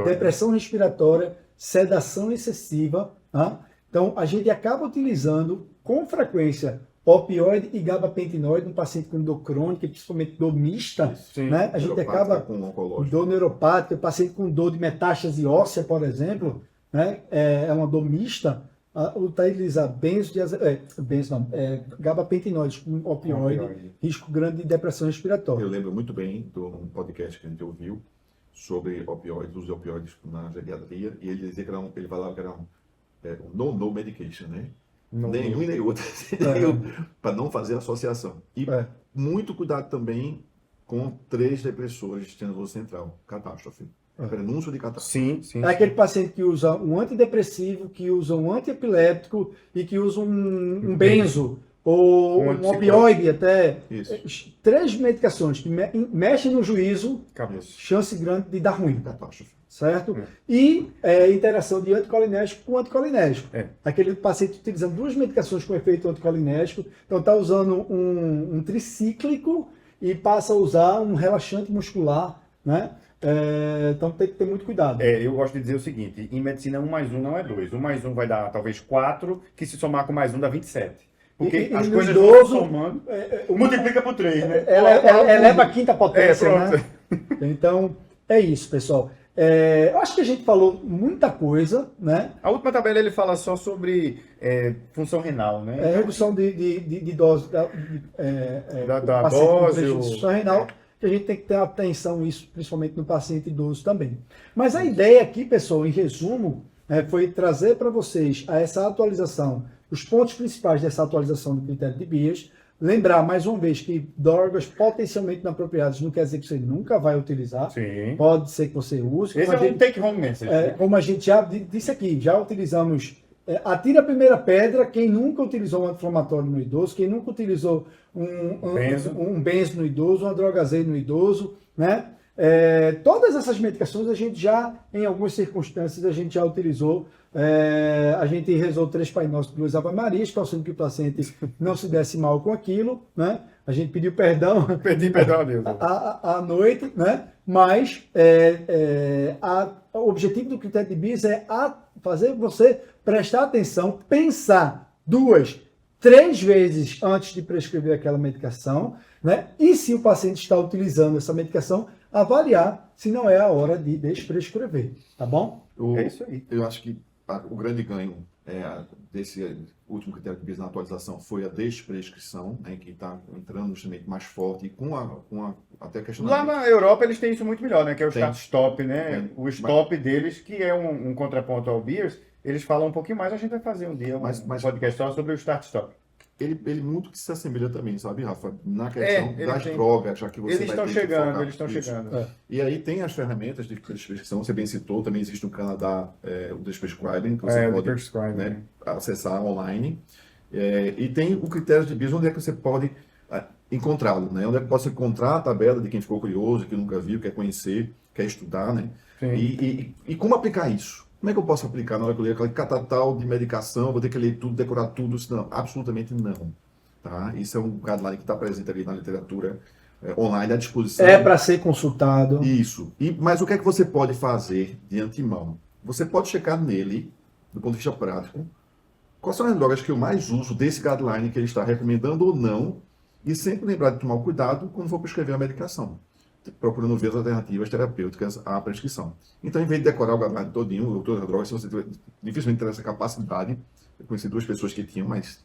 depressão respiratória, sedação excessiva. Tá? Então, a gente acaba utilizando com frequência opioide e gabapentinoide no paciente com dor crônica, principalmente dor mista. Né? A gente acaba com dor neuropática, paciente com dor de metástase óssea, por exemplo, né? É uma dor mista. Utilizar gabapentinoides com opioide, risco grande de depressão respiratória.
Eu lembro muito bem de um podcast que a gente ouviu sobre opioides, uso de opioides na geriatria, e ele dizia que ele falava que era um no medication, né? Nenhum e nem outro, para não fazer associação. E muito cuidado também com 3 depressores de sistema nervoso central, catástrofe. Prenúncio de catástrofe.
Sim.
É aquele paciente que usa um antidepressivo, que usa um antiepilético e que usa um benzo ou um opioide até. Isso. 3 medicações que mexem no juízo, chance grande de dar ruim.
Catástrofe.
Certo? E interação de anticolinérgico com anticolinérgico. Aquele paciente utilizando 2 medicações com efeito anticolinérgico, então está usando um tricíclico e passa a usar um relaxante muscular, né? Então tem que ter muito cuidado.
Eu gosto de dizer o seguinte, em medicina 1 mais 1 não é 2. 1 mais 1 vai dar talvez 4, que se somar com mais 1 dá 27. Porque
E
as
no
coisas
idoso,
vão somando,
o-
multiplica por 3, né?
ela eleva a quinta potência,
pronto.
né? Então, é isso, pessoal. Eu acho que a gente falou muita coisa, né?
A última tabela ele fala só sobre função renal, né?
Redução de dose,
Da
paciente com
dose,
prejuízo de função renal, que a gente tem que ter atenção isso, principalmente no paciente idoso também. Mas a ideia aqui, pessoal, em resumo, foi trazer para vocês essa atualização, os pontos principais dessa atualização do critério de Beers. Lembrar, mais uma vez, que drogas potencialmente inapropriadas não quer dizer que você nunca vai utilizar.
Sim.
Pode ser que você use.
Esse é um take-home message. né?
Como a gente já disse aqui, já utilizamos. Atira a primeira pedra quem nunca utilizou um anti-inflamatório no idoso, quem nunca utilizou um benzo no idoso, uma droga-Z no idoso, né? Todas essas medicações a gente já, em algumas circunstâncias, a gente já utilizou. A gente rezou 3 Pai Nosso e 2 Ave Marias, calçando que o paciente não se desse mal com aquilo, né? A gente pediu perdão.
Pedi perdão a Deus.
À noite, né? Mas o objetivo do critério de Beers é fazer você prestar atenção, pensar 2, 3 vezes antes de prescrever aquela medicação, né? E se o paciente está utilizando essa medicação, avaliar se não é a hora de desprescrever, tá bom?
É isso aí.
Eu acho que o grande ganho desse último critério de Beers na atualização foi a desprescrição, né, que está entrando justamente mais forte e até a questão
Lá na Europa eles têm isso muito melhor, né? Que é o
Tem.
start-stop, né?
Tem.
O stop deles, que é um contraponto ao Beers, eles falam um pouquinho mais, a gente vai fazer um dia um podcast só sobre o start-stop.
Ele muito que se assemelha também, sabe, Rafa? Na questão das
tem.
drogas, já que você
Eles
vai
estão
ter que
chegando,
focar
eles estão
nisso.
chegando.
E aí tem as ferramentas de prescrição, você bem citou, também existe no Canadá o Desprescribing, que você
O
pode
prescribing,
né, acessar online. E tem o critério de Beers, onde é que você pode encontrá-lo, né? Onde é que você encontrar a tabela de quem ficou curioso, que nunca viu, quer conhecer, quer estudar, né?
Sim.
E como aplicar isso? Como é que eu posso aplicar na hora que eu ler aquele catatal de medicação, vou ter que ler tudo, decorar tudo? Não, absolutamente não. Tá? Isso é um guideline que está presente ali na literatura online à disposição.
É para ser consultado.
Isso. Mas o que é que você pode fazer de antemão? Você pode checar nele, do ponto de vista prático, quais são as drogas que eu mais uso desse guideline que ele está recomendando ou não, e sempre lembrar de tomar cuidado quando for prescrever a medicação, procurando ver as alternativas terapêuticas à prescrição. Então, em vez de decorar o guideline todinho, todas as drogas, se você dificilmente tem essa capacidade, eu conheci 2 pessoas que tinham, mas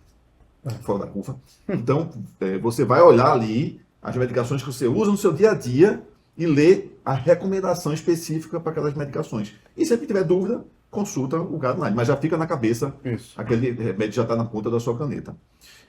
fora da curva. Então, você vai olhar ali as medicações que você usa no seu dia a dia e ler a recomendação específica para aquelas medicações. E sempre tiver dúvida, consulta o guideline, mas já fica na cabeça, aquele remédio já está na ponta da sua caneta.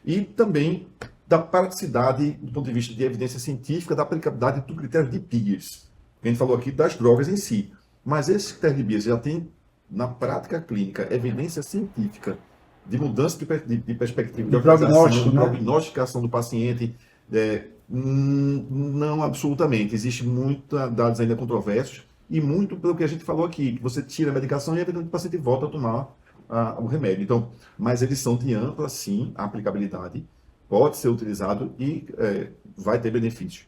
E também da praticidade, do ponto de vista de evidência científica, da aplicabilidade do critério de Beers. A gente falou aqui das drogas em si, mas esse critério de Beers já tem, na prática clínica, evidência científica de mudança de perspectiva, de
prognóstico,
de
né?
prognosticação do paciente. Não absolutamente. Existem muitos dados ainda controversos e muito pelo que a gente falou aqui, que você tira a medicação e eventualmente o paciente volta a tomar o remédio. Então, mas eles são de ampla, sim, aplicabilidade, pode ser utilizado e vai ter benefício.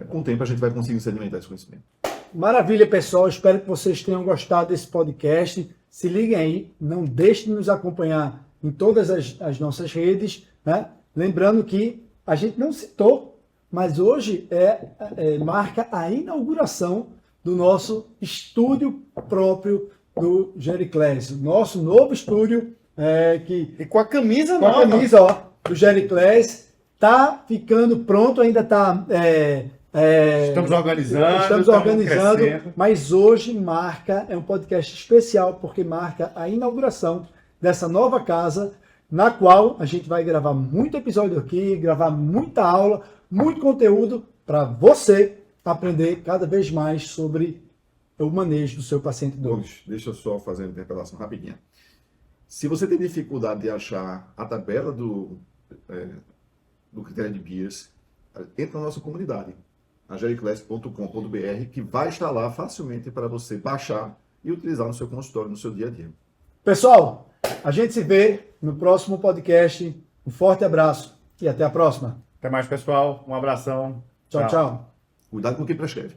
Com o tempo a gente vai conseguir sedimentar esse conhecimento.
Maravilha, pessoal. Espero que vocês tenham gostado desse podcast. Se liguem aí, não deixem de nos acompanhar em todas as nossas redes, né? Lembrando que a gente não citou, mas hoje marca a inauguração do nosso estúdio próprio do Gericles, nosso novo estúdio
E com a camisa
com a
nova.
camisa, ó, do Gericles, tá ficando pronto, ainda tá
Estamos organizando.
estamos organizando,
crescendo.
mas hoje é um podcast especial porque marca a inauguração dessa nova casa, na qual a gente vai gravar muito episódio aqui, gravar muita aula, muito conteúdo para você aprender cada vez mais sobre o manejo do seu paciente idoso.
Deixa eu só fazer uma interpelação rapidinha. Se você tem dificuldade de achar a tabela do critério de Beers, entra na nossa comunidade, a gericles.com.br, que vai estar lá facilmente para você baixar e utilizar no seu consultório, no seu dia a dia.
Pessoal, a gente se vê no próximo podcast. Um forte abraço e até a próxima.
Até mais, pessoal. Um abração.
Tchau,
Tchau.
tchau.
Cuidado com quem prescreve.